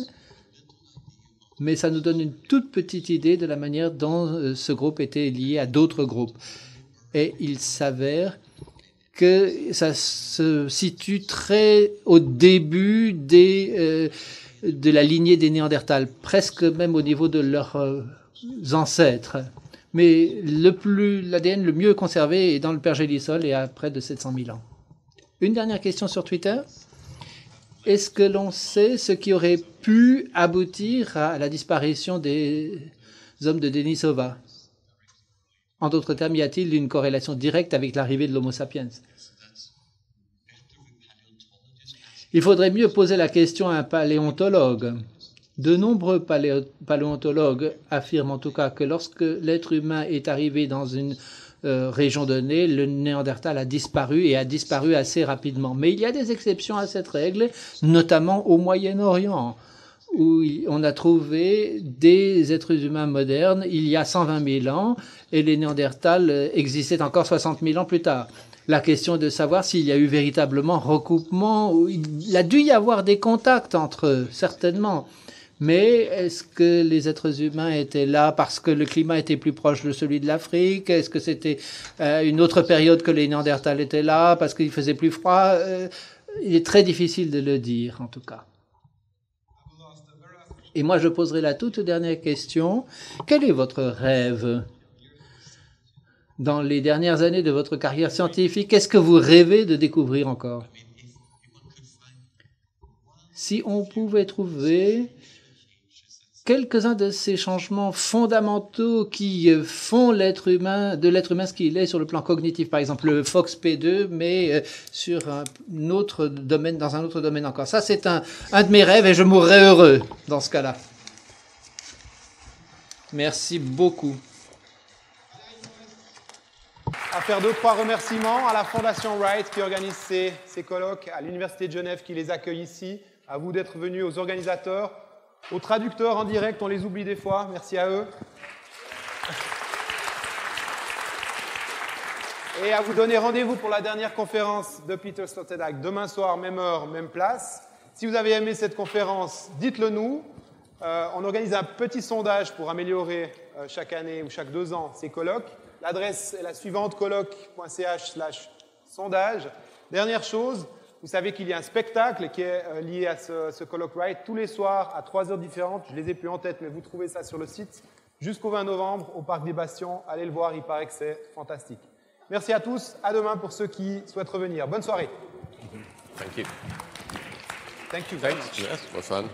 mais ça nous donne une toute petite idée de la manière dont ce groupe était lié à d'autres groupes. Et il s'avère que ça se situe très au début de la lignée des Néandertals, presque même au niveau de leurs ancêtres. Mais l'ADN le mieux conservé est dans le pergélisol et à près de 700 000 ans. Une dernière question sur Twitter. Est-ce que l'on sait ce qui aurait pu aboutir à la disparition des hommes de Denisova? En d'autres termes, y a-t-il une corrélation directe avec l'arrivée de l'Homo sapiens? Il faudrait mieux poser la question à un paléontologue. De nombreux paléontologues affirment en tout cas que lorsque l'être humain est arrivé dans une région donnée, le Néandertal a disparu et a disparu assez rapidement. Mais il y a des exceptions à cette règle, notamment au Moyen-Orient, où on a trouvé des êtres humains modernes il y a 120 000 ans et les Néandertals existaient encore 60 000 ans plus tard. La question est de savoir s'il y a eu véritablement recoupement. Il a dû y avoir des contacts entre eux, certainement. Mais est-ce que les êtres humains étaient là parce que le climat était plus proche de celui de l'Afrique? Est-ce que c'était une autre période que les Néandertals étaient là parce qu'il faisait plus froid? Il est très difficile de le dire, en tout cas. Et moi, je poserai la toute dernière question. Quel est votre rêve? Dans les dernières années de votre carrière scientifique, qu'est-ce que vous rêvez de découvrir encore? Si on pouvait trouver quelques-uns de ces changements fondamentaux qui font de l'être humain ce qu'il est sur le plan cognitif, par exemple le FOXP2, mais sur un autre domaine, dans un autre domaine encore. Ça, c'est un de mes rêves et je mourrais heureux dans ce cas-là. Merci beaucoup. À faire 2-3 remerciements à la Fondation Wright qui organise ces colloques, à l'Université de Genève qui les accueille ici, à vous d'être venus, aux organisateurs, aux traducteurs en direct, on les oublie des fois, merci à eux. Et à vous donner rendez-vous pour la dernière conférence de Peter Sloterdijk, demain soir, même heure, même place. Si vous avez aimé cette conférence, dites-le nous. On organise un petit sondage pour améliorer chaque année ou chaque 2 ans ces colloques. L'adresse est la suivante, colloque.ch/sondage. Dernière chose, vous savez qu'il y a un spectacle qui est lié à ce colloque Wright tous les soirs à 3 heures différentes. Je les ai plus en tête, mais vous trouvez ça sur le site. Jusqu'au 20 novembre au Parc des Bastions. Allez le voir, il paraît que c'est fantastique. Merci à tous. À demain pour ceux qui souhaitent revenir. Bonne soirée. Thank you. Thank you. Thanks. Yes, it was fun.